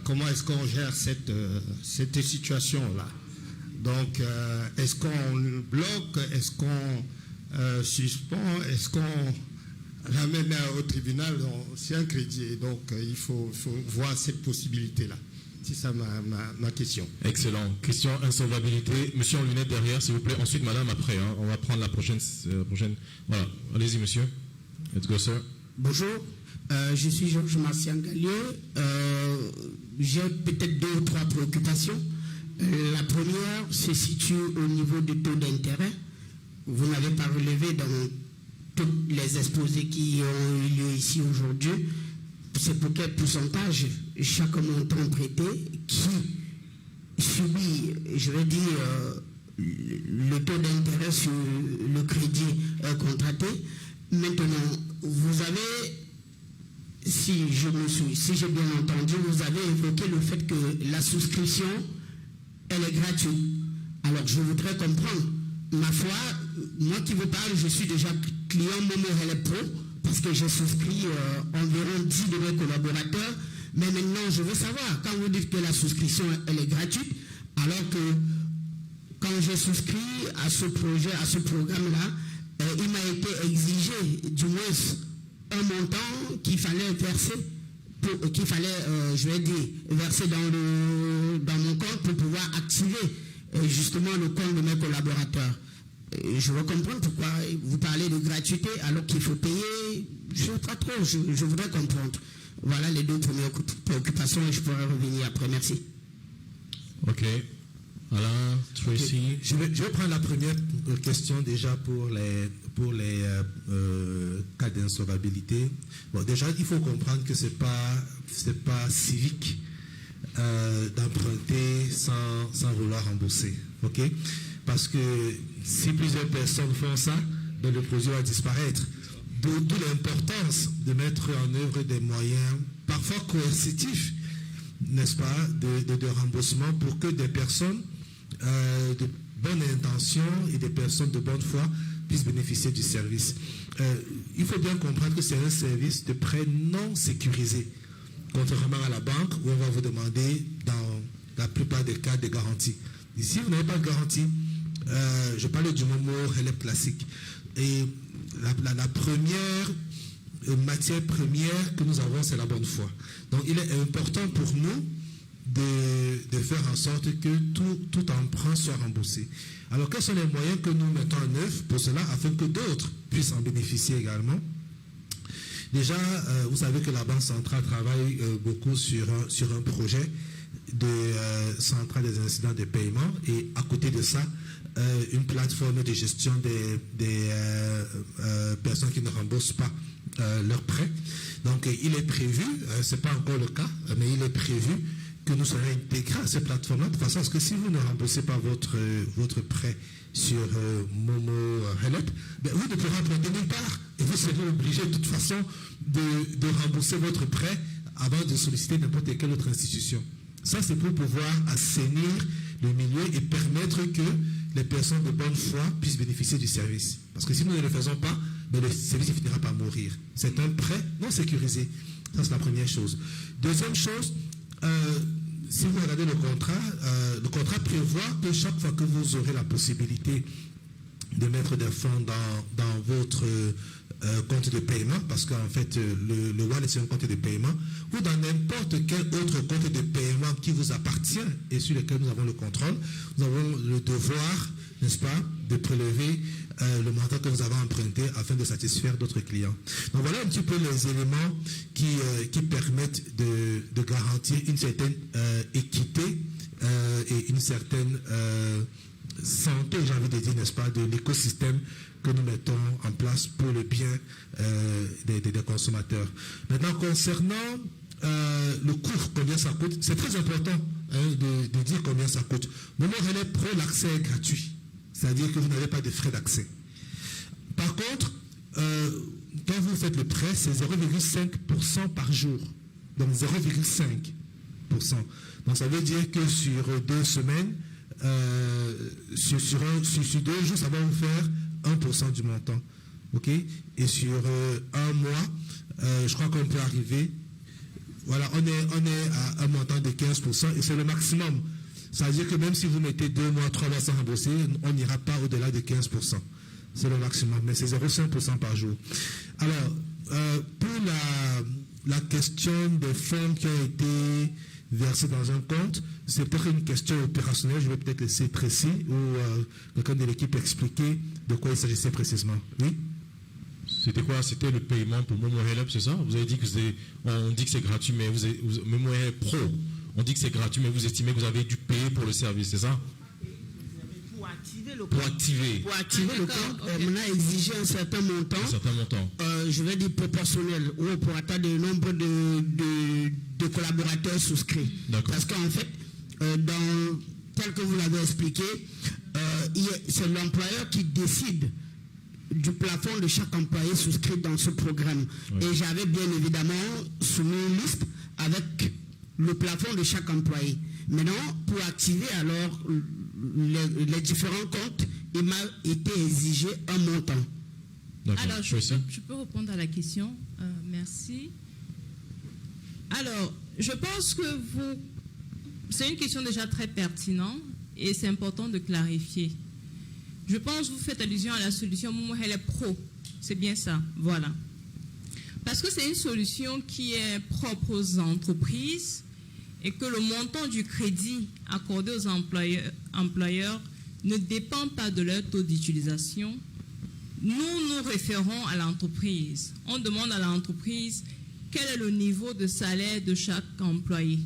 comment est-ce qu'on gère cette situation-là? Donc, est-ce qu'on bloque, est-ce qu'on suspend, est-ce qu'on ramène au tribunal? C'est un crédit, donc il faut voir cette possibilité-là. C'est ça ma question. Excellent. Question insolvabilité. Monsieur en lunettes derrière, s'il vous plaît. Ensuite, madame, après. On va prendre la prochaine. Voilà. Allez-y, monsieur. Let's go, sir. Bonjour. Je suis Georges Martian Gallieu. J'ai peut-être 2 ou 3 préoccupations. La première se situe au niveau du taux d'intérêt. Vous n'avez pas relevé dans tous les exposés qui ont eu lieu ici aujourd'hui. C'est pour quel pourcentage chaque montant prêté qui subit, je vais dire, le taux d'intérêt sur le crédit contracté. Maintenant, vous avez, si j'ai bien entendu, vous avez évoqué le fait que la souscription, elle est gratuite. Alors, je voudrais comprendre, ma foi, moi qui vous parle, je suis déjà client Momo Helep Pro, parce que j'ai souscrit environ 10 de mes collaborateurs. Mais maintenant, je veux savoir, quand vous dites que la souscription, elle est gratuite, alors que quand j'ai souscrit à ce projet, à ce programme-là, il m'a été exigé du moins un montant qu'il fallait verser, verser dans mon compte pour pouvoir activer justement le compte de mes collaborateurs. Je veux comprendre pourquoi vous parlez de gratuité alors qu'il faut payer. Je ne sais pas trop, je voudrais comprendre. Voilà les deux premières préoccupations et je pourrais revenir après. Merci. Ok. Alain, Tracy. Okay. Je vais prendre la première question déjà pour les cas d'insolvabilité. Bon, déjà, il faut comprendre que c'est pas civique d'emprunter sans vouloir rembourser. Ok? Parce que si plusieurs personnes font ça, ben le projet va disparaître. D'où l'importance de mettre en œuvre des moyens parfois coercitifs, n'est-ce pas, de remboursement pour que des personnes de bonne intention et des personnes de bonne foi puissent bénéficier du service. Il faut bien comprendre que c'est un service de prêt non sécurisé, contrairement à la banque où on va vous demander dans la plupart des cas des garanties. Ici, vous n'avez pas de garantie. Je parlais du Momo Helep classique. Et la première matière première que nous avons, c'est la bonne foi. Donc, il est important pour nous de faire en sorte que tout emprunt soit remboursé. Alors, quels sont les moyens que nous mettons en œuvre pour cela, afin que d'autres puissent en bénéficier également? Déjà, vous savez que la Banque centrale travaille beaucoup sur un projet de centrale des incidents de paiement, et à côté de ça, une plateforme de gestion des personnes qui ne remboursent pas leurs prêts. Donc, il est prévu, ce n'est pas encore le cas, mais il est prévu que nous soyons intégrés à cette plateforme-là, de façon à ce que si vous ne remboursez pas votre prêt sur Momo Helep, ben vous ne pourrez emprunter nulle part. Et vous serez obligé de toute façon de rembourser votre prêt avant de solliciter n'importe quelle autre institution. Ça, c'est pour pouvoir assainir le milieu et permettre que les personnes de bonne foi puissent bénéficier du service. Parce que si nous ne le faisons pas, ben le service finira par mourir. C'est un prêt non sécurisé. Ça, c'est la première chose. Deuxième chose, si vous regardez le contrat prévoit que chaque fois que vous aurez la possibilité de mettre des fonds dans votre compte de paiement, parce qu'en fait le wallet c'est un compte de paiement, ou dans n'importe quel autre compte de paiement qui vous appartient et sur lequel nous avons le contrôle, nous avons le devoir, n'est-ce pas, de prélever le montant que vous avez emprunté afin de satisfaire d'autres clients. Donc voilà un petit peu les éléments qui permettent de garantir une certaine équité et une certaine santé, j'ai envie de dire, n'est-ce pas, de l'écosystème que nous mettons en place pour le bien des consommateurs. Maintenant, concernant le coût, combien ça coûte, c'est très important de dire combien ça coûte. Momo Helep Pro, l'accès est gratuit, c'est-à-dire que vous n'avez pas de frais d'accès. Par contre, quand vous faites le prêt, c'est 0,5% par jour. Donc 0,5%. Donc ça veut dire que sur 2 semaines, sur 2 jours, ça va vous faire 1% du montant. OK? Et sur 1 mois, je crois qu'on peut arriver. Voilà, on est à un montant de 15% et c'est le maximum. Ça veut dire que même si vous mettez 2 mois, 3 mois sans rembourser, on n'ira pas au-delà de 15%. C'est le maximum, mais c'est 0,5% par jour. Alors, pour la question des fonds qui ont été versés dans un compte, c'est peut-être une question opérationnelle. Je vais peut-être laisser Tracy ou quelqu'un de l'équipe expliquer de quoi il s'agissait précisément. Oui? C'était quoi? C'était le paiement pour Momo Helep, c'est ça? Vous avez dit que on dit que c'est gratuit, mais Momo Helep Pro, on dit que c'est gratuit, mais vous estimez que vous avez dû payer pour le service, c'est ça? Pour activer le compte, on a exigé un certain montant. Je vais dire proportionnel, ou pour atteindre le nombre de collaborateurs souscrits. Parce qu'en fait, tel que vous l'avez expliqué, c'est l'employeur qui décide du plafond de chaque employé souscrit dans ce programme. Oui. Et j'avais bien évidemment soumis une liste avec le plafond de chaque employé. Maintenant, pour activer alors les différents comptes, il m'a été exigé un montant. Alors, je peux répondre à la question. Merci. Alors, je pense que c'est une question déjà très pertinente et c'est important de clarifier. Je pense que vous faites allusion à la solution Momo Helep Pro. C'est bien ça, voilà. Parce que c'est une solution qui est propre aux entreprises et que le montant du crédit accordé aux employeurs ne dépend pas de leur taux d'utilisation. Nous nous référons à l'entreprise. On demande à l'entreprise quel est le niveau de salaire de chaque employé.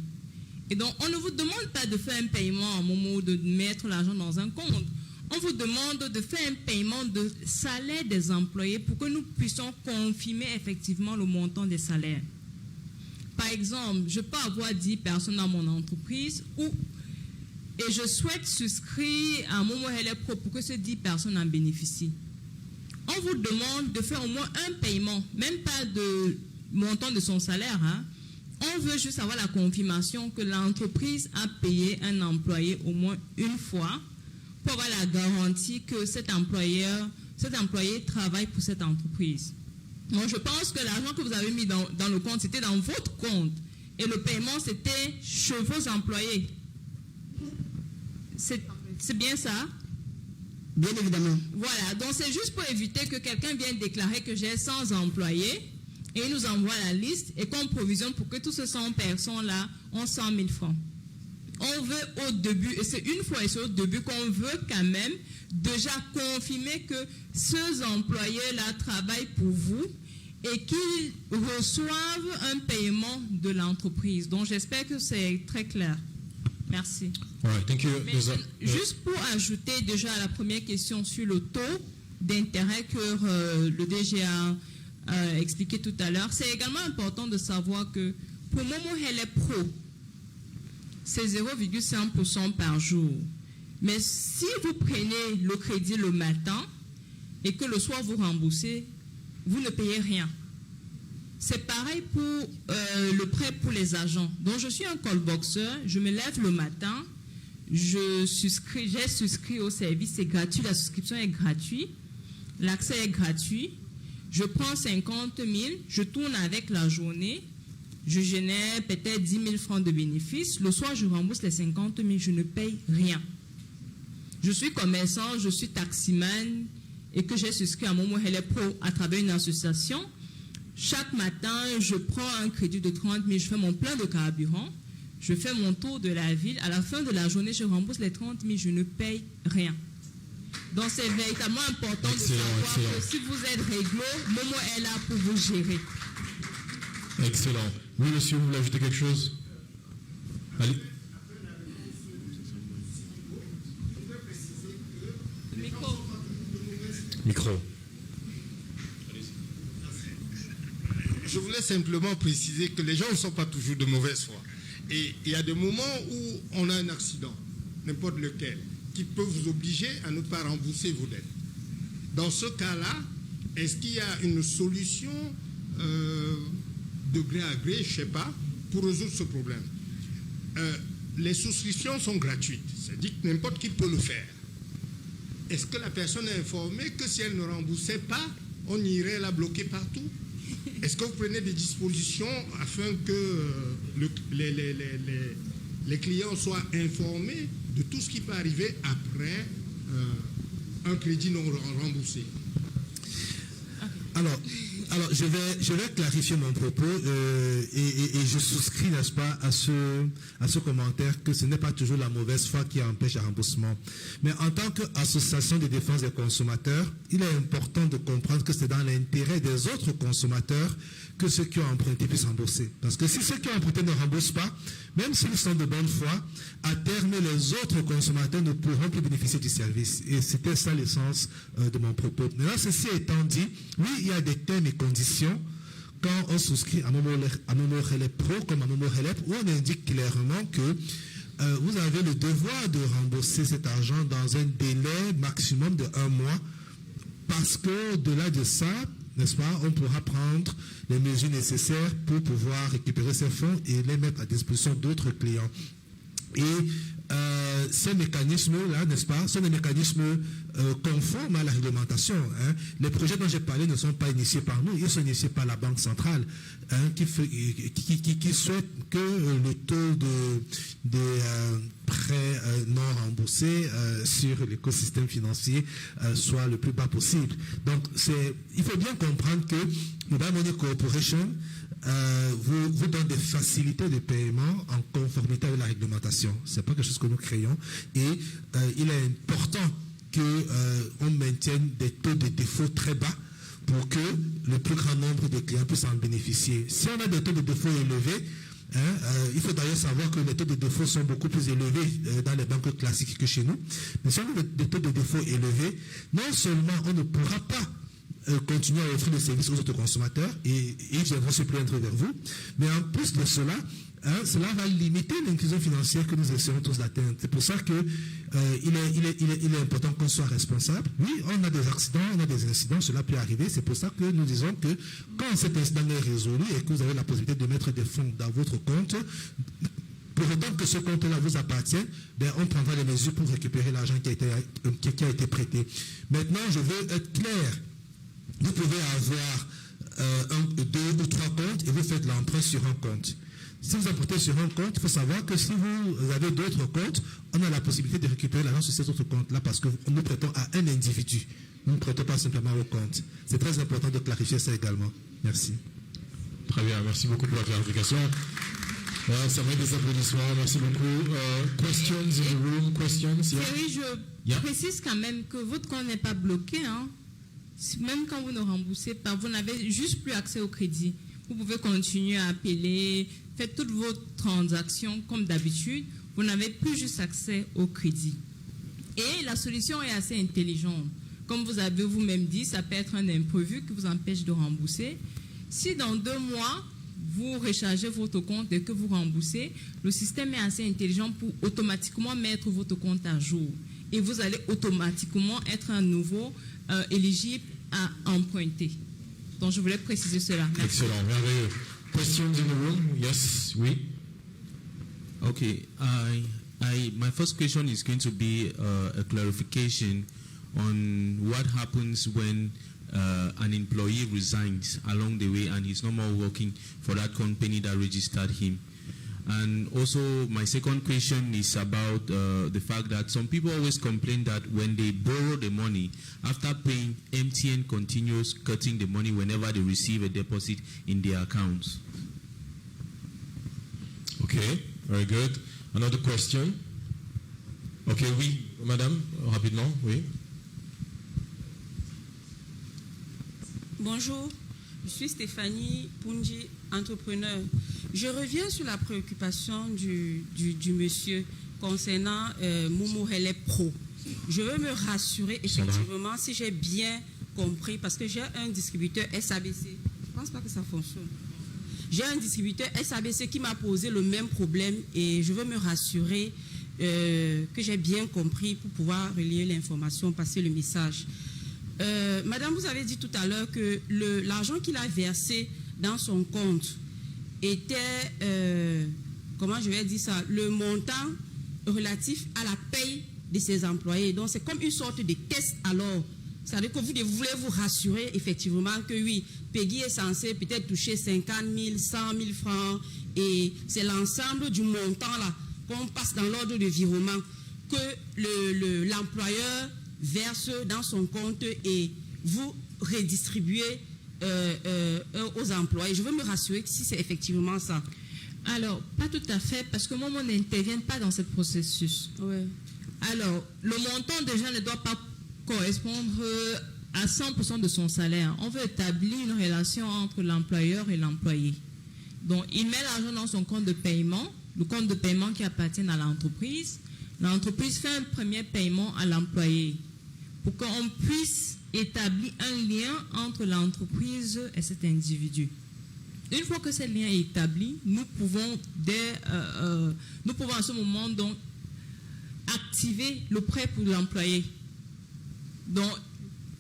Et donc, on ne vous demande pas de faire un paiement en Momo, de mettre l'argent dans un compte. On vous demande de faire un paiement de salaire des employés pour que nous puissions confirmer effectivement le montant des salaires. Par exemple, je peux avoir 10 personnes dans mon entreprise et je souhaite souscrire à Momo Helep Pro pour que ces 10 personnes en bénéficient. On vous demande de faire au moins un paiement, même pas de montant de son salaire. On veut juste avoir la confirmation que l'entreprise a payé un employé au moins une fois pour avoir la garantie que cet employé travaille pour cette entreprise. Donc, je pense que l'argent que vous avez mis dans le compte, c'était dans votre compte. Et le paiement, c'était chez vos employés. C'est bien ça? Bien évidemment. Voilà, donc c'est juste pour éviter que quelqu'un vienne déclarer que j'ai 100 employés et il nous envoie la liste et qu'on provisionne pour que tous ces 100 personnes-là ont 100 000 francs. On veut au début, et c'est une fois et c'est au début qu'on veut quand même déjà confirmer que ces employés-là travaillent pour vous et qu'ils reçoivent un paiement de l'entreprise. Donc j'espère que c'est très clair. Merci. Right, thank you. Juste pour ajouter déjà à la première question sur le taux d'intérêt que le DG a expliqué tout à l'heure, c'est également important de savoir que pour Momo Helep Pro, c'est 0,5% par jour. Mais si vous prenez le crédit le matin et que le soir vous remboursez, vous ne payez rien. C'est pareil pour le prêt pour les agents. Donc je suis un callboxer, je me lève le matin, j'ai souscrit au service, c'est gratuit, la souscription est gratuite, l'accès est gratuit, je prends 50 000, je tourne avec la journée, je génère peut-être 10 000 francs de bénéfices, le soir je rembourse les 50 000, je ne paye rien. Je suis commerçant, je suis taximan et que j'ai souscrit à Momo Helep Pro à travers une association. Chaque matin, je prends un crédit de 30 000, je fais mon plein de carburant, je fais mon tour de la ville. À la fin de la journée, je rembourse les 30 000, je ne paye rien. Donc, c'est véritablement important de savoir que si vous êtes réglo, Momo est là pour vous gérer. Excellent. Oui, monsieur, vous voulez ajouter quelque chose? Allez. Micro. Je voulais simplement préciser que les gens ne sont pas toujours de mauvaise foi. Et il y a des moments où on a un accident, n'importe lequel, qui peut vous obliger à ne pas rembourser vos dettes. Dans ce cas-là, est-ce qu'il y a une solution de gré à gré, je ne sais pas, pour résoudre ce problème? Les souscriptions sont gratuites, c'est-à-dire que n'importe qui peut le faire. Est-ce que la personne est informée que si elle ne remboursait pas, on irait la bloquer partout? Est-ce que vous prenez des dispositions afin que les clients soient informés de tout ce qui peut arriver après un crédit non remboursé? Alors je vais clarifier mon propos et je souscris, n'est-ce pas, à ce commentaire que ce n'est pas toujours la mauvaise foi qui empêche le remboursement. Mais en tant qu'association de défense des consommateurs, il est important de comprendre que c'est dans l'intérêt des autres consommateurs que ceux qui ont emprunté puissent rembourser. Parce que si ceux qui ont emprunté ne remboursent pas, même s'ils sont de bonne foi, à terme, les autres consommateurs ne pourront plus bénéficier du service. Et c'était ça l'essence de mon propos. Maintenant, ceci étant dit, oui, il y a des thèmes et conditions quand on souscrit à Momo Helep Pro comme à Momo Helep, où on indique clairement que vous avez le devoir de rembourser cet argent dans un délai maximum de 1 mois, parce qu'au-delà de ça, n'est-ce pas, on pourra prendre les mesures nécessaires pour pouvoir récupérer ces fonds et les mettre à disposition d'autres clients. Et ces mécanismes-là, n'est-ce pas, sont des mécanismes conformes à la réglementation. Hein. Les projets dont j'ai parlé ne sont pas initiés par nous, ils sont initiés par la Banque centrale, hein, qui souhaite que le taux de prêts non remboursés sur l'écosystème financier soit le plus bas possible. Donc, il faut bien comprendre que Mobile Money Corporation vous donne des facilités de paiement en conformité avec la réglementation. Ce n'est pas quelque chose que nous créons. Et il est important qu'on maintienne des taux de défaut très bas pour que le plus grand nombre de clients puissent en bénéficier. Si on a des taux de défaut élevés, il faut d'ailleurs savoir que les taux de défaut sont beaucoup plus élevés dans les banques classiques que chez nous. Mais si on a des taux de défaut élevés, non seulement on ne pourra pas continuer à offrir des services aux autres consommateurs et ils viendront se plaindre vers vous. Mais en plus de cela, cela va limiter l'inclusion financière que nous essayons tous d'atteindre. C'est pour ça que il est important qu'on soit responsable. Oui, on a des accidents, on a des incidents, cela peut arriver. C'est pour ça que nous disons que quand cet incident est résolu et que vous avez la possibilité de mettre des fonds dans votre compte, pour autant que ce compte-là vous appartienne, on prendra les mesures pour récupérer l'argent qui a été prêté. Maintenant, je veux être clair. Vous pouvez avoir 2 ou 3 comptes et vous faites l'emprunt sur un compte. Si vous empruntez sur un compte, il faut savoir que si vous avez d'autres comptes, on a la possibilité de récupérer l'argent sur ces autres comptes-là parce que nous prêtons à un individu. Nous ne prêtons pas simplement au compte. C'est très important de clarifier ça également. Merci. Très bien, merci beaucoup pour la clarification. Ça met des applaudissements, merci beaucoup. Questions in the room, questions? Oui, je précise quand même que votre compte n'est pas bloqué, hein. Même quand vous ne remboursez pas, vous n'avez juste plus accès au crédit. Vous pouvez continuer à appeler, faites toutes vos transactions comme d'habitude. Vous n'avez plus juste accès au crédit. Et la solution est assez intelligente. Comme vous avez vous-même dit, ça peut être un imprévu qui vous empêche de rembourser. Si dans 2 mois, vous rechargez votre compte et que vous remboursez, le système est assez intelligent pour automatiquement mettre votre compte à jour. Et vous allez automatiquement être à nouveau éligible à emprunter. Donc, je voulais préciser cela. Merci. Excellent, merveilleux. Questions in the room? Yes, oui. Okay, my first question is going to be a clarification on what happens when an employee resigns along the way and he's no more working for that company that registered him. And also, my second question is about the fact that some people always complain that when they borrow the money, after paying, MTN continues cutting the money whenever they receive a deposit in their accounts. Okay, very good. Another question? Okay, oui, madame, rapidement, oui. Bonjour, je suis Stéphanie Punji, entrepreneur. Je reviens sur la préoccupation du monsieur concernant Momo Relais Pro. Je veux me rassurer effectivement si j'ai bien compris, parce que j'ai un distributeur SABC. Je ne pense pas que ça fonctionne. J'ai un distributeur SABC qui m'a posé le même problème et je veux me rassurer que j'ai bien compris pour pouvoir relayer l'information, passer le message. Madame, vous avez dit tout à l'heure que l'argent qu'il a versé dans son compte était, comment je vais dire ça, le montant relatif à la paye de ses employés. Donc, c'est comme une sorte de caisse alors. C'est-à-dire que vous voulez vous rassurer effectivement que oui, Peggy est censé peut-être toucher 50 000, 100 000 francs et c'est l'ensemble du montant là qu'on passe dans l'ordre de virement que l'employeur verse dans son compte et vous redistribuez aux employés. Je veux me rassurer si c'est effectivement ça. Alors, pas tout à fait, parce que moi, on n'intervient pas dans ce processus. Ouais. Alors, le montant déjà ne doit pas correspondre à 100% de son salaire. On veut établir une relation entre l'employeur et l'employé. Donc, il met l'argent dans son compte de paiement, le compte de paiement qui appartient à l'entreprise. L'entreprise fait un premier paiement à l'employé pour qu'on puisse établir un lien entre l'entreprise et cet individu. une fois que ce lien est établi, nous pouvons à ce moment donc activer le prêt pour l'employé. Donc,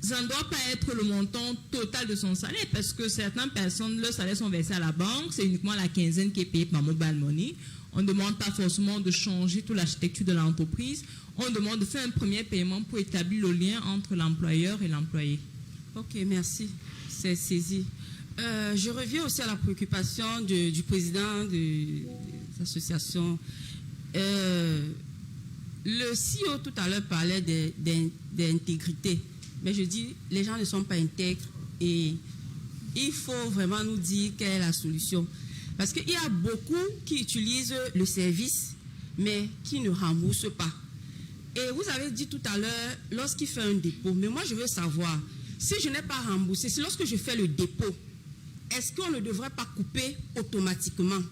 ça ne doit pas être le montant total de son salaire parce que certaines personnes, leurs salaires sont versés à la banque, c'est uniquement la quinzaine qui est payée par Mobile Money. On ne demande pas forcément de changer toute l'architecture de l'entreprise. On demande de faire un premier paiement pour établir le lien entre l'employeur et l'employé. Ok, merci. C'est saisi. Je reviens aussi à la préoccupation du président de l'association. Le CEO tout à l'heure parlait d'intégrité. Mais je dis, les gens ne sont pas intègres et il faut vraiment nous dire quelle est la solution. Parce qu'il y a beaucoup qui utilisent le service, mais qui ne remboursent pas. Et vous avez dit tout à l'heure, lorsqu'il fait un dépôt, mais moi je veux savoir, si je n'ai pas remboursé, c'est lorsque je fais le dépôt, est-ce qu'on ne devrait pas couper automatiquement?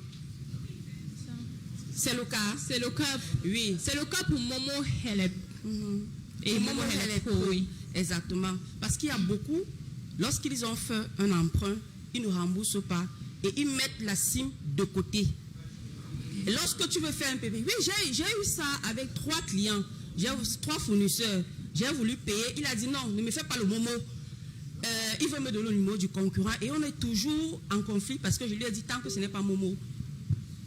C'est le cas? C'est le cas, oui. C'est le cas pour Momo Helep. Et Momo Helep, oui. Exactement. Parce qu'il y a beaucoup, lorsqu'ils ont fait un emprunt, ils ne remboursent pas et ils mettent la SIM de côté. Et lorsque tu veux faire un PV, oui, j'ai eu ça avec 3 clients, j'ai 3 fournisseurs, j'ai voulu payer, il a dit non, ne me fais pas le Momo. Il veut me donner le numéro du concurrent et on est toujours en conflit parce que je lui ai dit tant que ce n'est pas Momo,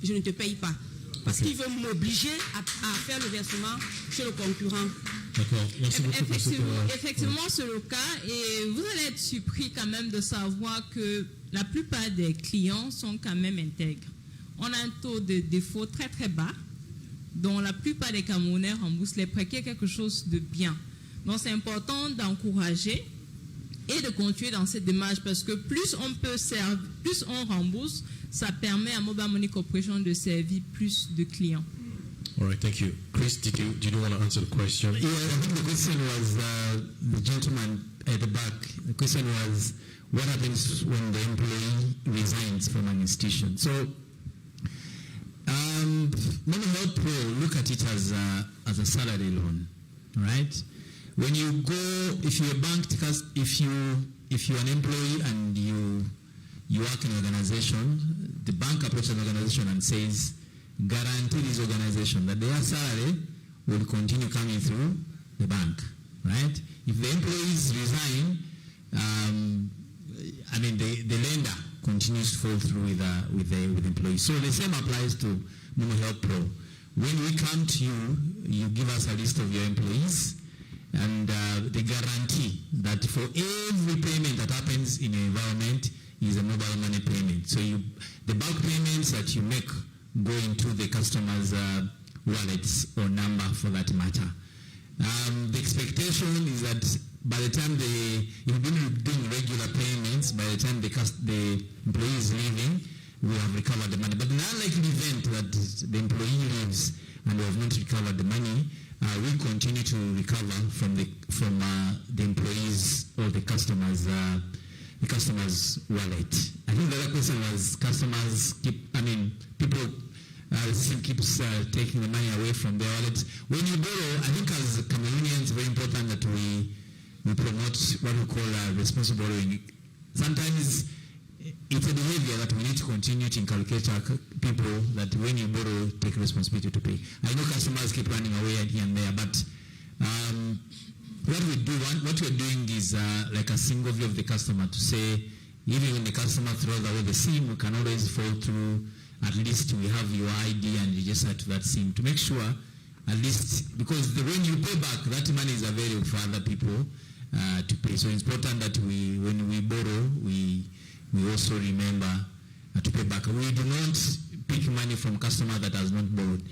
je ne te paye pas. Parce qu'il veut m'obliger à faire le versement chez le concurrent. D'accord. Merci beaucoup. Effectivement, c'est le cas. Et vous allez être surpris quand même de savoir que la plupart des clients sont quand même intègres. On a un taux de défaut très très bas, dont la plupart des Camerounais remboursent les prêts, qui est quelque chose de bien. Donc c'est important d'encourager et de continuer dans cette démarche parce que plus on peut servir, plus on rembourse, ça permet à Mobile Money Corporation de servir plus de clients. All right, thank you. Chris, did you want to answer the question? Yeah, I think the question was the gentleman at the back. The question was, what happens when the employee resigns from an institution? So, Momo Help Pro, look at it as a salary loan, right? When you go, if you're a bank, if you're an employee and you work in an organization, the bank approaches an organization and says, guarantee this organization that their salary will continue coming through the bank, right? If the employees resign, the lender continues to fall through with the employees. So the same applies to Momo Help Pro. When we come to you, you give us a list of your employees, and they guarantee that for every payment that happens in your environment is a mobile money payment. So the bulk payments that you make go into the customer's wallets or number for that matter. The expectation is that by the time you've been doing regular payments, by the time the employee is leaving, we have recovered the money. But in the unlikely event that the employee leaves and we have not recovered the money, we continue to recover from the employees or the customer's wallet. I think the other question was people keeps taking the money away from their wallets. When you borrow, I think as Cameroonians, it's very important that we promote what we call responsible borrowing. Sometimes it's a behavior that we need to continue to inculcate our people that when you borrow, take responsibility to pay. I know customers keep running away here and there, but what we're doing is like a single view of the customer to say, even when the customer throws away the SIM, we can always fall through. At least we have your ID and register to that SIM to make sure, at least, because when you pay back, that money is available for other people to pay. So it's important that when we borrow, we also remember to pay back. We do not pick money from customer that has not borrowed.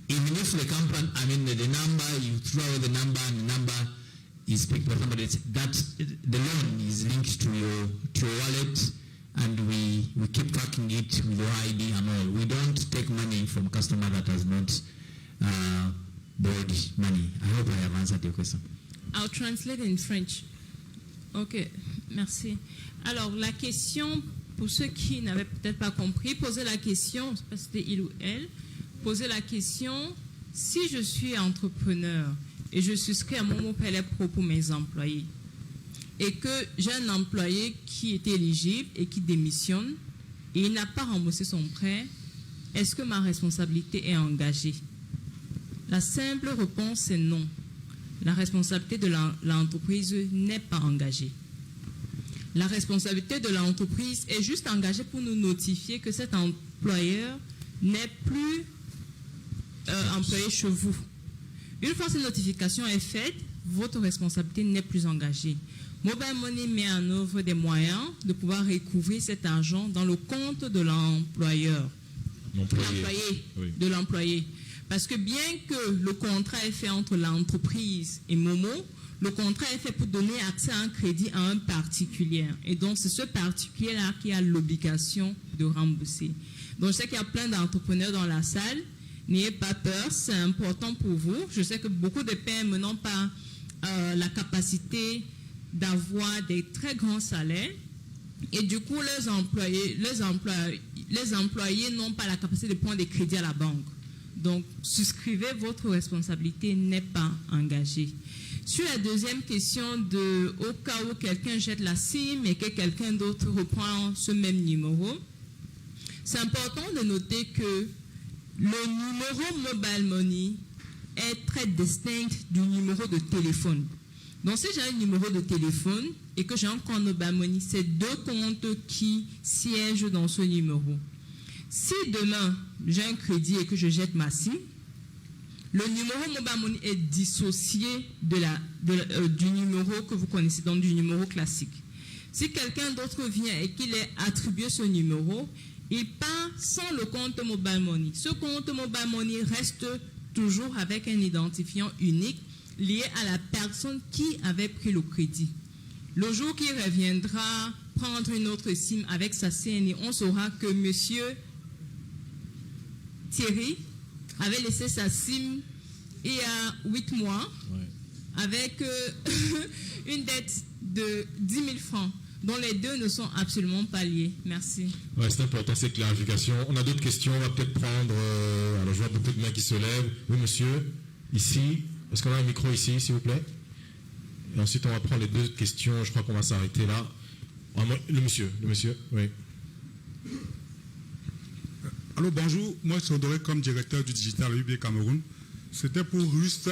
Even if the company, the number, you throw away the number and the number is picked by somebody, the loan is linked to your wallet, and we keep tracking it with your ID and all. We don't take money from customer that has not borrowed money. I hope I have answered your question. I'll translate in French. Ok, merci. Alors, la question, pour ceux qui n'avaient peut-être pas compris, poser la question, je ne sais pas si c'était il ou elle, poser la question, si je suis entrepreneur et je souscris à Momo Help Pro pour mes employés, et que j'ai un employé qui est éligible et qui démissionne, et il n'a pas remboursé son prêt, est-ce que ma responsabilité est engagée? La simple réponse est non. La responsabilité de l'entreprise n'est pas engagée. La responsabilité de l'entreprise est juste engagée pour nous notifier que cet employeur n'est plus employé chez vous. Une fois cette notification est faite, votre responsabilité n'est plus engagée. Mobile Money met en œuvre des moyens de pouvoir recouvrir cet argent dans le compte de l'employeur, de l'employé. Parce que bien que le contrat est fait entre l'entreprise et Momo, le contrat est fait pour donner accès à un crédit à un particulier. Et donc, c'est ce particulier-là qui a l'obligation de rembourser. Donc, je sais qu'il y a plein d'entrepreneurs dans la salle. N'ayez pas peur, c'est important pour vous. Je sais que beaucoup de PME n'ont pas la capacité d'avoir des très grands salaires. Et du coup, les employés n'ont pas la capacité de prendre des crédits à la banque. Donc, souscrivez, votre responsabilité n'est pas engagée. Sur la deuxième question, au cas où quelqu'un jette la SIM et que quelqu'un d'autre reprend ce même numéro, c'est important de noter que le numéro Mobile Money est très distinct du numéro de téléphone. Donc, si j'ai un numéro de téléphone et que j'ai un compte Mobile Money, c'est deux comptes qui siègent dans ce numéro. Si demain, j'ai un crédit et que je jette ma SIM, le numéro Mobile Money est dissocié du numéro que vous connaissez, donc du numéro classique. Si quelqu'un d'autre vient et qu'il est attribué ce numéro, il part sans le compte Mobile Money. Ce compte Mobile Money reste toujours avec un identifiant unique lié à la personne qui avait pris le crédit. Le jour qu'il reviendra prendre une autre SIM avec sa CNI, on saura que monsieur Thierry avait laissé sa SIM il y a 8 mois avec une dette de 10 000 francs, dont les deux ne sont absolument pas liés. Merci. Ouais, c'est important, ces clarifications. On a d'autres questions, on va peut-être prendre... alors, je vois beaucoup de mains qui se lèvent. Oui, monsieur, ici. Est-ce qu'on a un micro ici, s'il vous plaît? Et ensuite, on va prendre les deux questions. Je crois qu'on va s'arrêter là. Le monsieur, oui. Alors bonjour, moi je suis honoré comme directeur du digital à UBA Cameroun. C'était pour juste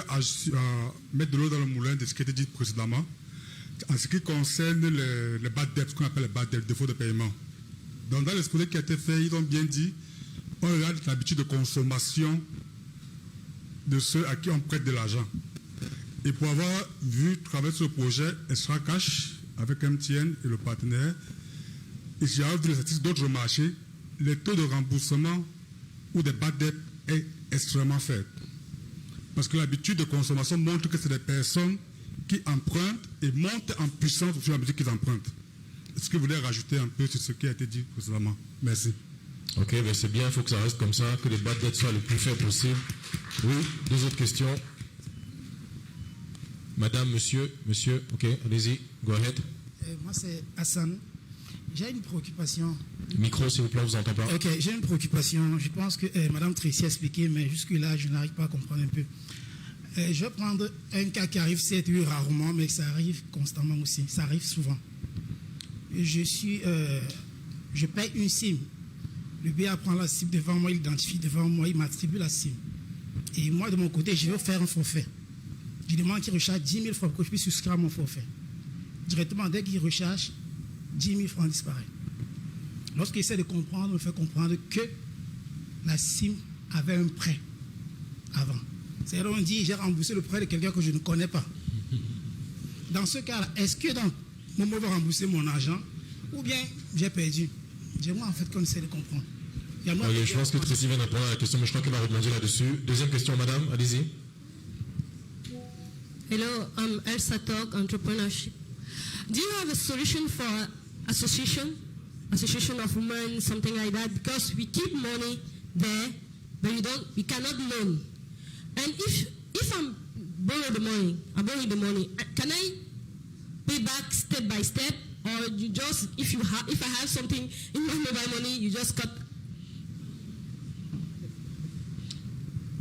mettre de l'eau dans le moulin de ce qui a été dit précédemment en ce qui concerne les bad debts, ce qu'on appelle les bad debts, défauts de paiement. Donc dans l'exposé qui a été fait, ils ont bien dit, on regarde l'habitude de consommation de ceux à qui on prête de l'argent. Et pour avoir vu travailler sur le projet Extra Cash avec MTN et le partenaire, et si j'ai vu les statistiques d'autres marchés, le taux de remboursement ou des bad debts est extrêmement faible. Parce que l'habitude de consommation montre que c'est des personnes qui empruntent et montent en puissance au fur et à mesure qu'ils empruntent. Est-ce que vous voulez rajouter un peu sur ce qui a été dit précédemment? Merci. Ok, ben c'est bien, il faut que ça reste comme ça, que les bad debts soient le plus faibles possible. Oui, deux autres questions. Madame, monsieur, ok, allez-y, go ahead. Moi, c'est Hassan. J'ai une préoccupation. Micro, s'il vous plaît, vous entendez pas. Ok, j'ai une préoccupation. Je pense que Madame Tracy a expliqué, mais jusque-là, je n'arrive pas à comprendre un peu. Je vais prendre un cas qui arrive 7-8 rarement, mais ça arrive constamment aussi. Ça arrive souvent. Je paye une SIM. Le BA prend la SIM devant moi, il l'identifie devant moi, il m'attribue la SIM. Et moi, de mon côté, je veux faire un forfait. Je demande qu'il recharge 10 000 francs pour que je puisse souscrire à mon forfait. Directement, dès qu'il recharge, 10 000 francs disparaissent. Lorsqu'il essaie de comprendre, on me fait comprendre que la SIM avait un prêt avant. C'est-à-dire, on dit, j'ai remboursé le prêt de quelqu'un que je ne connais pas. Dans ce cas-là, est-ce que Momo va rembourser mon argent ou bien j'ai perdu? J'aimerais en fait qu'on essaie de comprendre. Je pense que Tracy vient de répondre à la question, mais je crois qu'elle va rebondir là-dessus. Deuxième question, madame, allez-y. Hello, I'm Elsa Talk, Entrepreneurship. Do you have a solution for association of women, something like that? Because we keep money there, but we cannot loan. And if I borrow the money, can I pay back step by step, or you just if I have something in my mobile money, you just cut?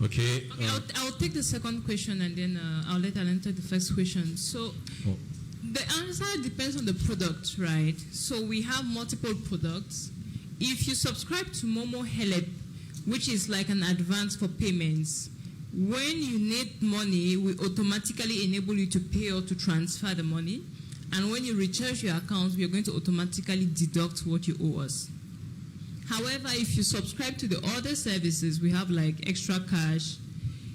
Okay. I'll take the second question and then I'll let Alan take the first question. So the answer depends on the product, right? So we have multiple products. if you subscribe to Momo Help, which is like an advance for payments, when you need money, we automatically enable you to pay or to transfer the money. And when you recharge your account, we are going to automatically deduct what you owe us. However, if you subscribe to the other services, we have like extra cash,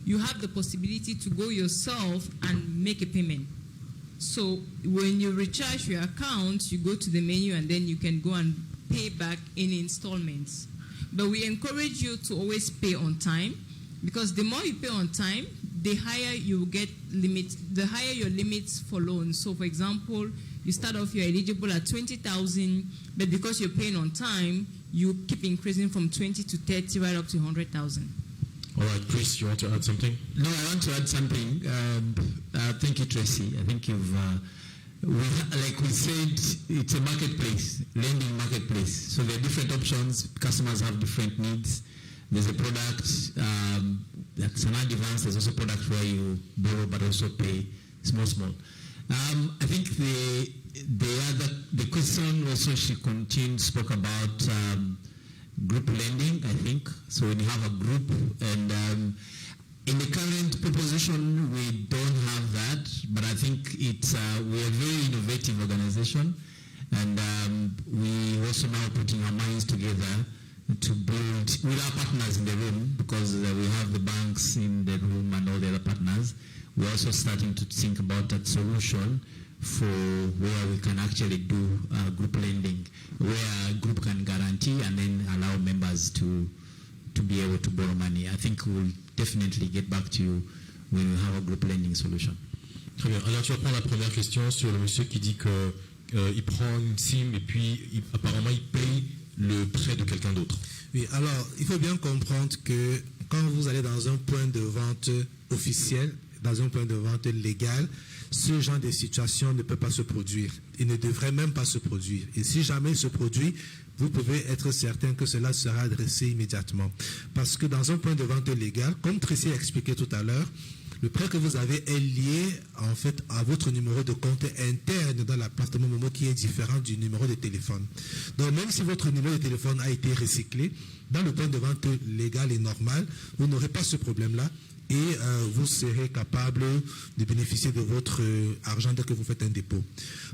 you have the possibility to go yourself and make a payment. So when you recharge your account, you go to the menu and then you can go and pay back in installments. But we encourage you to always pay on time, because the more you pay on time, the higher you get limits, the higher your limits for loans. So for example, you start off, you're eligible at 20,000, but because you're paying on time, you keep increasing from 20 to 30, right up to 100,000. All right, Chris, you want to add something? No, I want to add something. Thank you, Tracy. I think you've, like we said, it's a marketplace, lending marketplace. So there are different options. Customers have different needs. There's a product that's an advance. There's also a product where you borrow but also pay small. I think the question also she spoke about group lending, I think. So when you have a group, and in the current proposition, we don't have that, but I think it's we're a very innovative organization, and we also now putting our minds together to build with our partners in the room, because we have the banks in the room and all the other partners. We're also starting to think about that solution for where we can actually do group lending, where a group can guarantee and then allow members to be able to borrow money. I think we'll definitely get back to you when we have a group lending solution. Très bien. Alors tu vas prendre la première question sur le monsieur qui dit que il prend une SIM et puis apparemment il paye le prêt de quelqu'un d'autre. Oui, alors il faut bien comprendre que quand vous allez dans un point de vente officiel, dans un point de vente légal, ce genre de situation ne peut pas se produire. Il ne devrait même pas se produire. Et si jamais il se produit, vous pouvez être certain que cela sera adressé immédiatement. Parce que dans un point de vente légal, comme Tracy a expliqué tout à l'heure, le prêt que vous avez est lié en fait à votre numéro de compte interne dans la plateforme Momo qui est différent du numéro de téléphone. Donc même si votre numéro de téléphone a été recyclé, dans le point de vente légal et normal, vous n'aurez pas ce problème-là. Et vous serez capable de bénéficier de votre argent dès que vous faites un dépôt.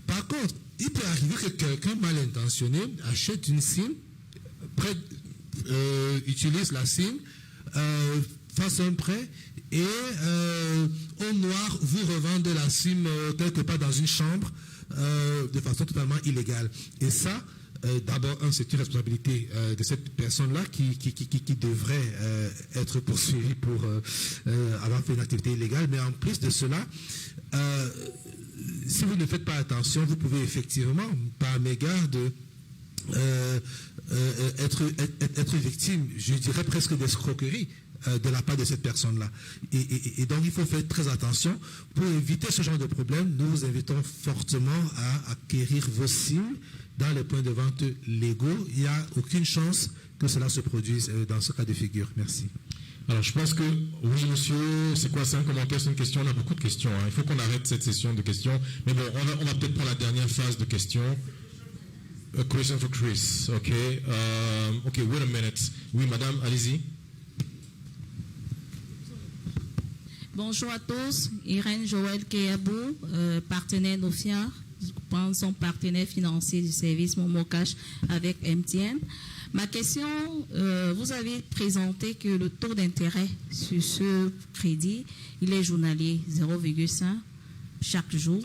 Par contre, il peut arriver que quelqu'un mal intentionné achète une SIM, utilise la SIM, fasse un prêt et au noir vous revende la SIM quelque part dans une chambre de façon totalement illégale. Et ça, d'abord, c'est une responsabilité de cette personne-là qui devrait être poursuivie pour avoir fait une activité illégale. Mais en plus de cela, si vous ne faites pas attention, vous pouvez effectivement, par mégarde, être victime, je dirais presque d'escroquerie de la part de cette personne-là. Et donc, il faut faire très attention. Pour éviter ce genre de problème, nous vous invitons fortement à acquérir vos SIM dans les points de vente légaux. Il n'y a aucune chance que cela se produise dans ce cas de figure. Merci. Alors, je pense que, oui, monsieur, c'est quoi, c'est un commentaire, c'est une question, on a beaucoup de questions. Hein. Il faut qu'on arrête cette session de questions. Mais bon, on va peut-être prendre la dernière phase de questions. A question for Chris, OK. OK, wait a minute. Oui, madame, allez-y. Bonjour à tous, Irène Joël Kéabou, partenaire Nofia, je pense son partenaire financier du service Momo Cash avec MTN. Ma question, vous avez présenté que le taux d'intérêt sur ce crédit, il est journalier, 0,5 chaque jour.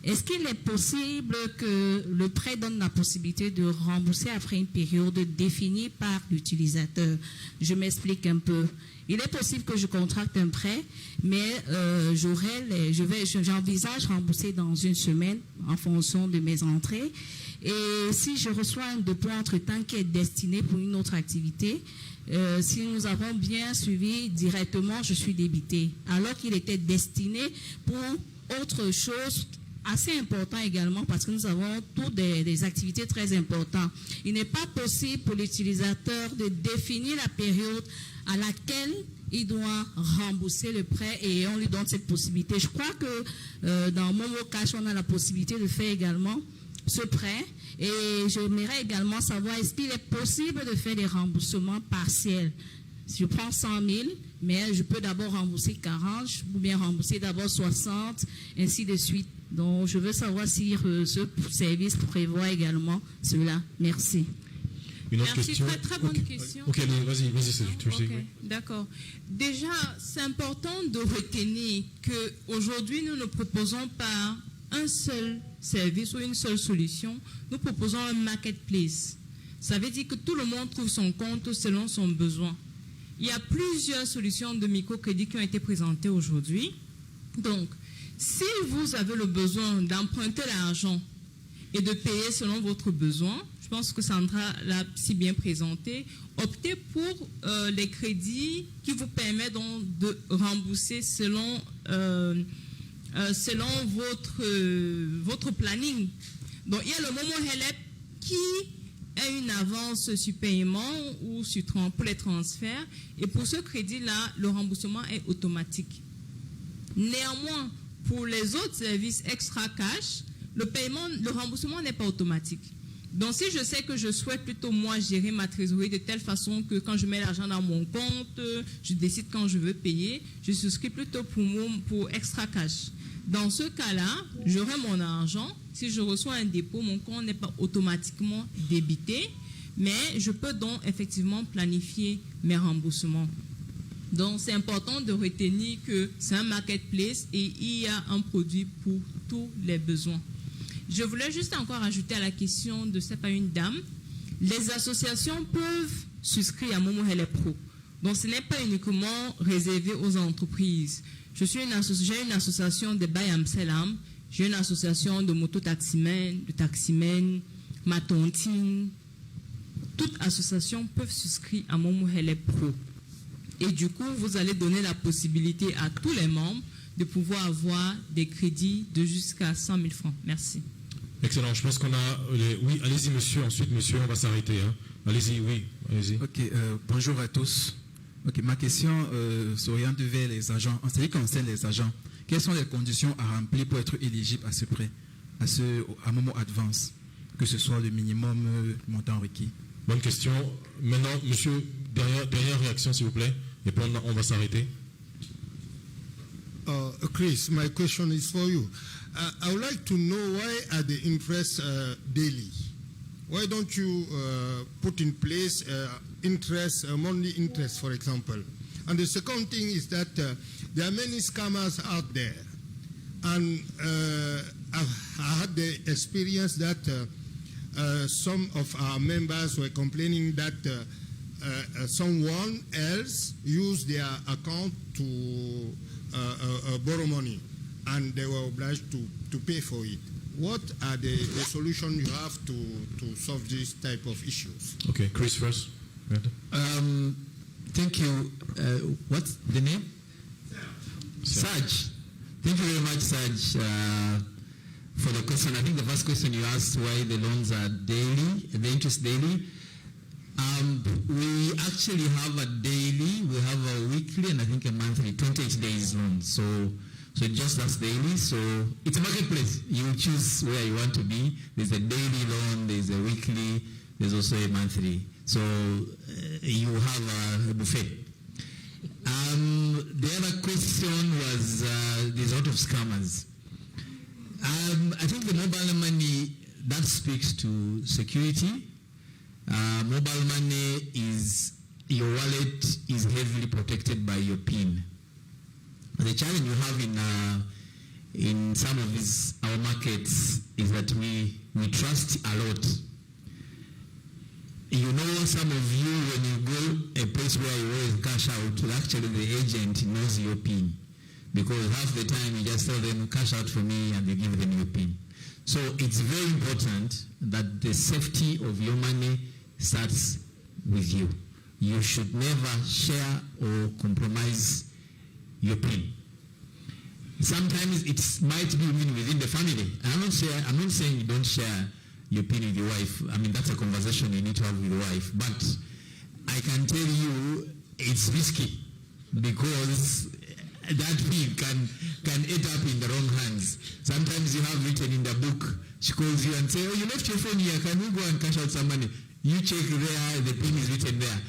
Est-ce qu'il est possible que le prêt donne la possibilité de rembourser après une période définie par l'utilisateur? Je m'explique un peu. Il est possible que je contracte un prêt, mais j'envisage rembourser dans une semaine en fonction de mes entrées. Et si je reçois un dépôt entre-temps qui est destiné pour une autre activité, si nous avons bien suivi directement, je suis débité. Alors qu'il était destiné pour autre chose assez important également, parce que nous avons toutes des activités très importantes. Il n'est pas possible pour l'utilisateur de définir la période à laquelle il doit rembourser le prêt et on lui donne cette possibilité. Je crois que dans Momo Cash, on a la possibilité de faire également ce prêt. Et j'aimerais également savoir, est-ce qu'il est possible de faire des remboursements partiels? Je prends 100 000, mais je peux d'abord rembourser 40, ou bien rembourser d'abord 60, ainsi de suite. Donc, je veux savoir si ce service prévoit également cela. Merci. Une autre Merci, question. très bonne question. Ok, vas-y, tu sais. Ok, d'accord. Déjà, c'est important de retenir qu'aujourd'hui, nous ne proposons pas un seul service ou une seule solution. Nous proposons un marketplace. Ça veut dire que tout le monde trouve son compte selon son besoin. Il y a plusieurs solutions de microcrédit qui ont été présentées aujourd'hui. Donc, si vous avez le besoin d'emprunter l'argent et de payer selon votre besoin, je pense que Sandra l'a si bien présenté, optez pour les crédits qui vous permettent donc de rembourser selon votre planning. Donc, il y a le Momo Helep qui est une avance sur paiement ou pour les transferts. Et pour ce crédit-là, le remboursement est automatique. Néanmoins, pour les autres services extra cash, le remboursement n'est pas automatique. Donc, si je sais que je souhaite plutôt, moi, gérer ma trésorerie de telle façon que quand je mets l'argent dans mon compte, je décide quand je veux payer, je souscris plutôt pour extra cash. Dans ce cas-là, j'aurai mon argent. Si je reçois un dépôt, mon compte n'est pas automatiquement débité, mais je peux donc effectivement planifier mes remboursements. Donc, c'est important de retenir que c'est un marketplace et il y a un produit pour tous les besoins. Je voulais juste encore ajouter à la question de c'est pas une dame. Les associations peuvent souscrire à Momo Helep Pro. Donc, ce n'est pas uniquement réservé aux entreprises. J'ai une association de Bayam Selam, j'ai une association de mototaximens, de taximens, matontines. Toutes associations peuvent souscrire à Momo Helep Pro. Et du coup, vous allez donner la possibilité à tous les membres de pouvoir avoir des crédits de jusqu'à 100 000 francs. Merci. Excellent. Je pense qu'on a... Oui, allez-y, monsieur. Ensuite, monsieur, on va s'arrêter. Hein. Allez-y, oui. Allez-y. Ok, bonjour à tous. Ok, ma question s'oriente vers les agents. En ce qui concerne les agents, quelles sont les conditions à remplir pour être éligible à ce prêt, à Momo Advance, que ce soit le minimum montant requis? Bonne question. Maintenant, monsieur, dernière réaction, s'il vous plaît. Et puis on va s'arrêter. Chris, my question is for you. I would like to know why are the interests daily? Why don't you put in place interest, monthly interest, for example? And the second thing is that there are many scammers out there. And I had the experience that some of our members were complaining that someone else used their account to borrow money, and they were obliged to pay for it. What are the solutions you have to solve this type of issues? Okay, Chris first. Thank you. What's the name? Saj. Thank you very much, Saj, for the question. I think the first question you asked why the loans are daily, the interest daily. We actually have a daily, we have a weekly, and I think a monthly, 28 days loan. So it just that's daily. So it's a marketplace. You choose where you want to be. There's a daily loan, there's a weekly, there's also a monthly. So you have a buffet. The other question was there's a lot of scammers. I think the mobile money, that speaks to security. Mobile money is, your wallet is heavily protected by your PIN. The challenge you have in some of our markets is that we trust a lot. You know, some of you, when you go a place where you always cash out, actually the agent knows your PIN. Because half the time you just tell them, cash out for me, and they give them your PIN. So it's very important that the safety of your money starts with you. You should never share or compromise your PIN. Sometimes it might be within the family. I'm not saying you don't share your PIN with your wife. I mean, that's a conversation you need to have with your wife. But I can tell you it's risky because that fee can end up in the wrong hands. Sometimes you have written in the book, she calls you and say, oh, you left your phone here, can you go and cash out some money? You check there, the pin is written there.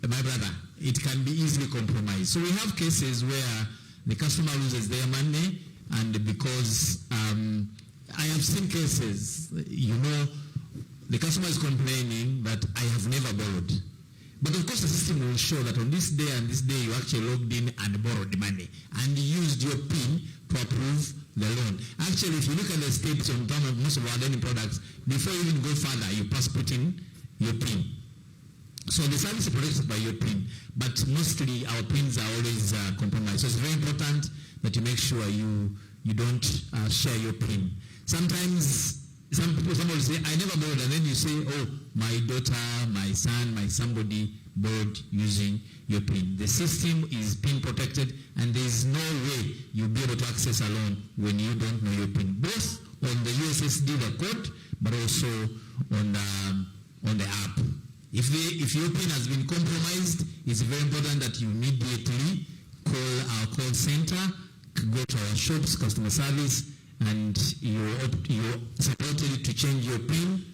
My brother, it can be easily compromised. So we have cases where the customer loses their money, and because I have seen cases, the customer is complaining that I have never borrowed. But of course the system will show that on this day and this day you actually logged in and borrowed money and used your PIN to approve the loan. Actually, if you look at the steps on most of our lending products, before you even go further, you first put in your PIN. So the service is protected by your PIN, but mostly our PINs are always compromised. So it's very important that you make sure you don't share your PIN. Sometimes somebody say, I never borrowed, and then you say, oh, my daughter, my son, my somebody borrowed using your PIN. The system is PIN protected, and there is no way you'll be able to access a loan when you don't know your PIN, both on the USSD, the code, but also on the app. If your PIN has been compromised, it's very important that you immediately call our call center, go to our shops, customer service, and you're supported to change your PIN.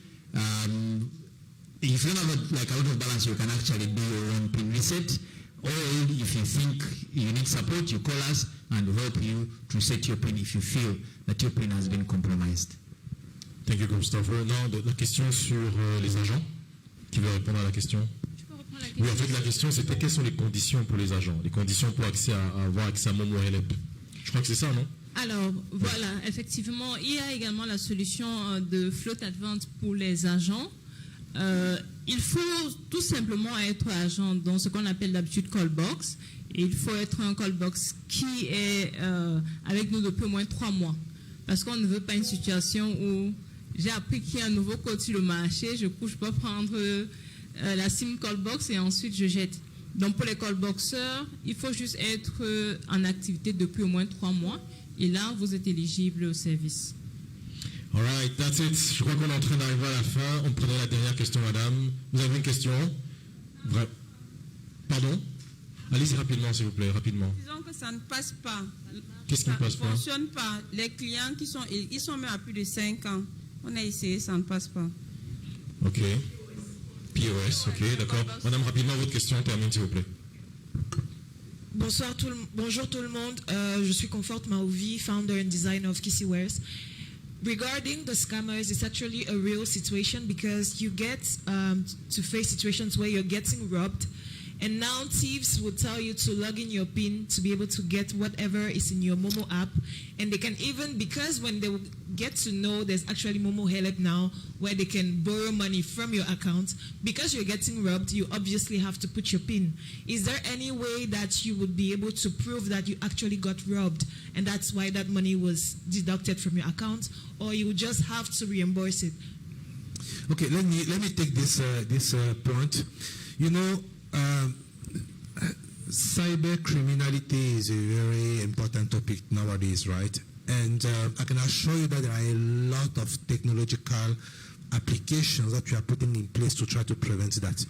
If you don't have a lot of balance, you can actually do your own PIN reset. Or if you think you need support, you call us and we'll help you to reset your PIN if you feel that your PIN has been compromised. Thank you, Christopher. Non, la question sur les agents. Qui veut répondre à la question? Oui, en fait, la question c'était quelles sont les conditions pour les agents, les conditions pour avoir accès à Momo Help. Je crois que c'est ça, non? Alors, voilà, effectivement, il y a également la solution de float advance pour les agents. Il faut tout simplement être agent dans ce qu'on appelle d'habitude callbox. Et il faut être un callbox qui est avec nous depuis au moins 3 mois. Parce qu'on ne veut pas une situation où j'ai appris qu'il y a un nouveau code sur le marché, je peux pas prendre la SIM callbox et ensuite je jette. Donc pour les callboxers, il faut juste être en activité depuis au moins 3 mois. Et là, vous êtes éligible au service. All right, that's it. Je crois qu'on est en train d'arriver à la fin. On prenait la dernière question, madame. Vous avez une question? Pardon? Allez-y rapidement, s'il vous plaît, rapidement. Disons que ça ne passe pas. Qu'est-ce qui ne passe pas? Ça ne fonctionne pas. Les clients ils sont même à plus de 5 ans. On a essayé, ça ne passe pas. Ok. POS, ok, d'accord. Madame, rapidement, votre question termine, s'il vous plaît. Bonjour tout le monde. Je suis Comfort Maouvi, founder and designer of Kissyware. Regarding the scammers, it's actually a real situation because you get to face situations where you're getting robbed, and now thieves will tell you to log in your PIN to be able to get whatever is in your Momo app, and they can even, because when they get to know there's actually Momo Help now where they can borrow money from your account, because you're getting robbed, you obviously have to put your PIN. Is there any way that you would be able to prove that you actually got robbed and that's why that money was deducted from your account, or you would just have to reimburse it? Okay, let me take this point. You know, cyber criminality is a very important topic nowadays, right? And I can assure you that there are a lot of technological applications that we are putting in place to try to prevent that.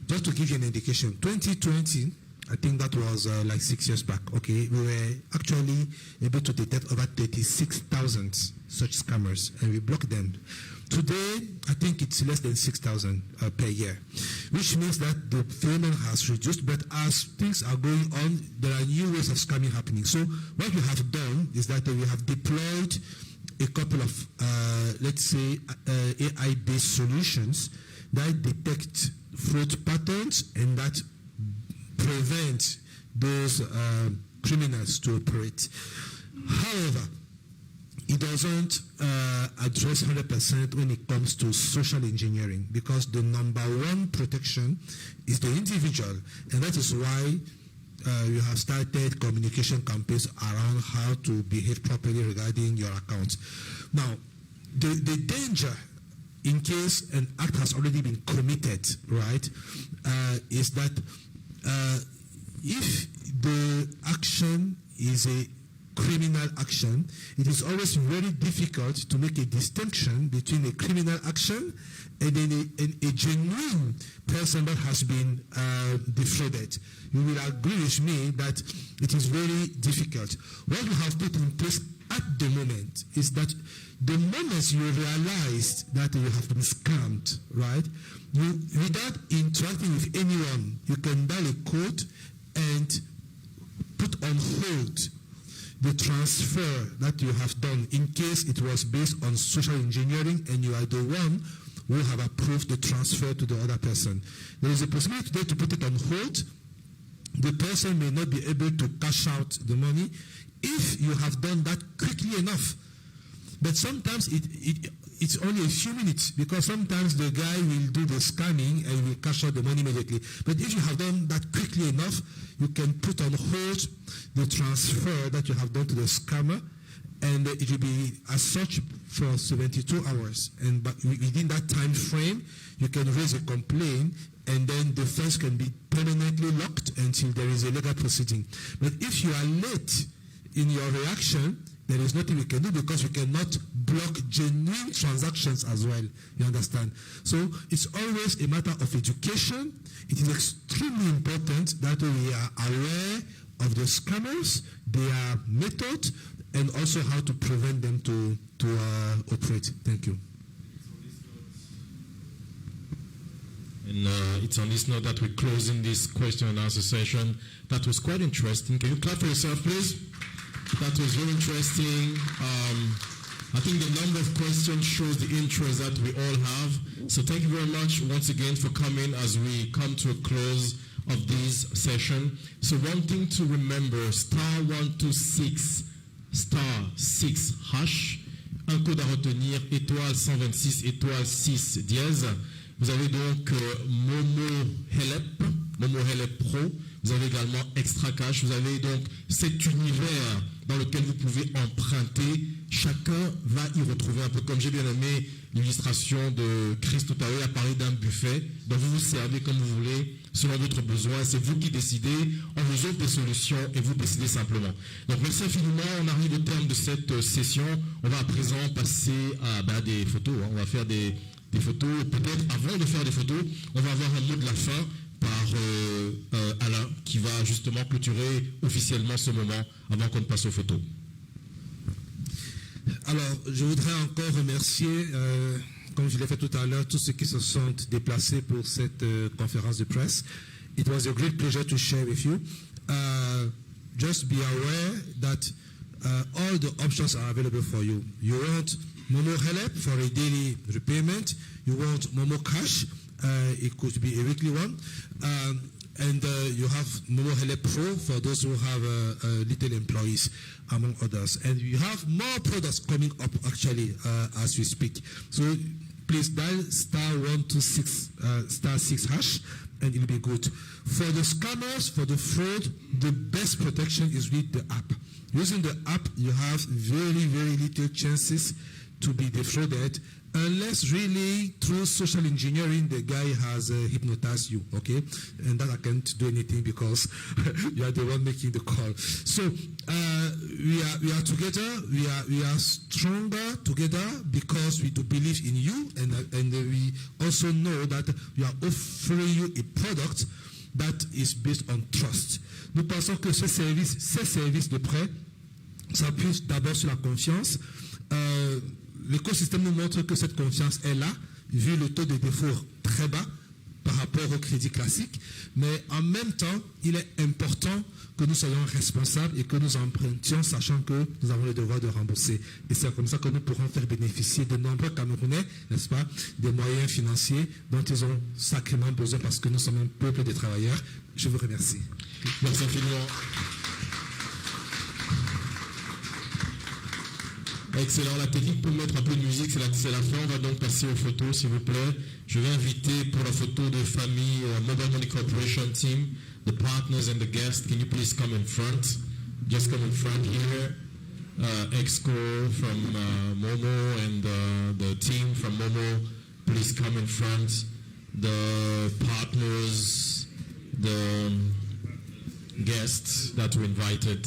Just to give you an indication, 2020, I think that was like 6 years back, okay, we were actually able to detect over 36,000 such scammers, and we blocked them. Today, I think it's less than 6,000 per year, which means that the phenomenon has reduced, but as things are going on, there are new ways of scamming happening. So what we have done is that we have deployed a couple of, let's say, AI-based solutions that detect fraud patterns and that prevent those criminals to operate. However, it doesn't address 100% when it comes to social engineering, because the number one protection is the individual, and that is why you have started communication campaigns around how to behave properly regarding your account. Now, the danger in case an act has already been committed, right, is that if the action is a criminal action, it is always very difficult to make a distinction between a criminal action and then a genuine person person that has been defrauded, you will agree with me that it is very difficult. What we have put in place at the moment is that the moment you realize that you have been scammed, right, you, without interacting with anyone, you can dial a code and put on hold the transfer that you have done in case it was based on social engineering and you are the one who have approved the transfer to the other person. There is a possibility today to put it on hold. The person may not be able to cash out the money if you have done that quickly enough. But sometimes it's only a few minutes, because sometimes the guy will do the scanning and will cash out the money immediately. But if you have done that quickly enough, you can put on hold the transfer that you have done to the scammer, and it will be as such for 72 hours. And but within that time frame, you can raise a complaint, and then the funds can be permanently locked until there is a legal proceeding. But if you are late in your reaction, there is nothing we can do, because we cannot block genuine transactions as well. You understand? So it's always a matter of education. It is extremely important that we are aware of the scammers, their method, and also how to prevent them to operate. Thank you. And it's on this note that we're closing this question and answer session. That was quite interesting. Can you clap for yourself, please? That was very interesting. I think the number of questions shows the interest that we all have. So thank you very much once again for coming as we come to a close of this session. So one thing to remember, *126 *6 hash, un code à retenir, étoile 126 étoile 6 dièse. Vous avez donc Momo Helep Pro. Vous avez également Extra Cash. Vous avez donc cet univers dans lequel vous pouvez emprunter. Chacun va y retrouver un peu. Comme j'ai bien aimé l'illustration de Chris tout à l'heure, il a parlé d'un buffet. Donc vous vous servez comme vous voulez, selon votre besoin. C'est vous qui décidez. On vous offre des solutions et vous décidez simplement. Donc merci infiniment. On arrive au terme de cette session. On va à présent passer à des photos. On va faire des photos. Peut-être avant de faire des photos, on va avoir un mot de la fin par Alain, qui va justement clôturer officiellement ce moment avant qu'on ne passe aux photos. Alors, je voudrais encore remercier, comme je l'ai fait tout à l'heure, tous ceux qui se sont déplacés pour cette conférence de presse. It was a great pleasure to share with you. Just be aware that all the options are available for you. You want Momo Helep for a daily repayment. You want Momo Cash. It could be a weekly one. And you have Momo Helep Pro for those who have little employees, among others. And you have more products coming up, actually, as we speak. So please dial *126 *6 hash, and it'll be good. For the scammers, for the fraud, the best protection is with the app. Using the app, you have very, very little chances to be defrauded, unless really through social engineering the guy has hypnotized you, okay? And that I can't do anything because you are the one making the call. So we are together. We are stronger together because we do believe in you, and we also know that we are offering you a product that is based on trust. Nous pensons que ces services de prêt s'appuient d'abord sur la confiance. L'écosystème nous montre que cette confiance est là, vu le taux de défaut très bas par rapport au crédit classique. Mais en même temps, il est important que nous soyons responsables et que nous empruntions, sachant que nous avons le devoir de rembourser. Et c'est comme ça que nous pourrons faire bénéficier de nombreux Camerounais, n'est-ce pas, des moyens financiers dont ils ont sacrément besoin, parce que nous sommes un peuple de travailleurs. Je vous remercie. Merci infiniment. Excellent. La technique pour mettre un peu de musique, c'est la fin. On va donc passer aux photos, s'il vous plaît. Je vais inviter pour la photo de famille Mobile Money Corporation team, the partners and the guests. Can you please come in front? Just come in front here. Exco from Momo and the team from Momo, please come in front. The partners, the guests that we invited.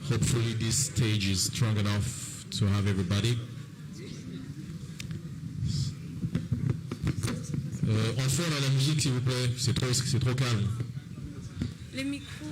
Hopefully this stage is strong enough to have everybody. En fond, là, la musique, s'il vous plaît, c'est trop calme. Les micros.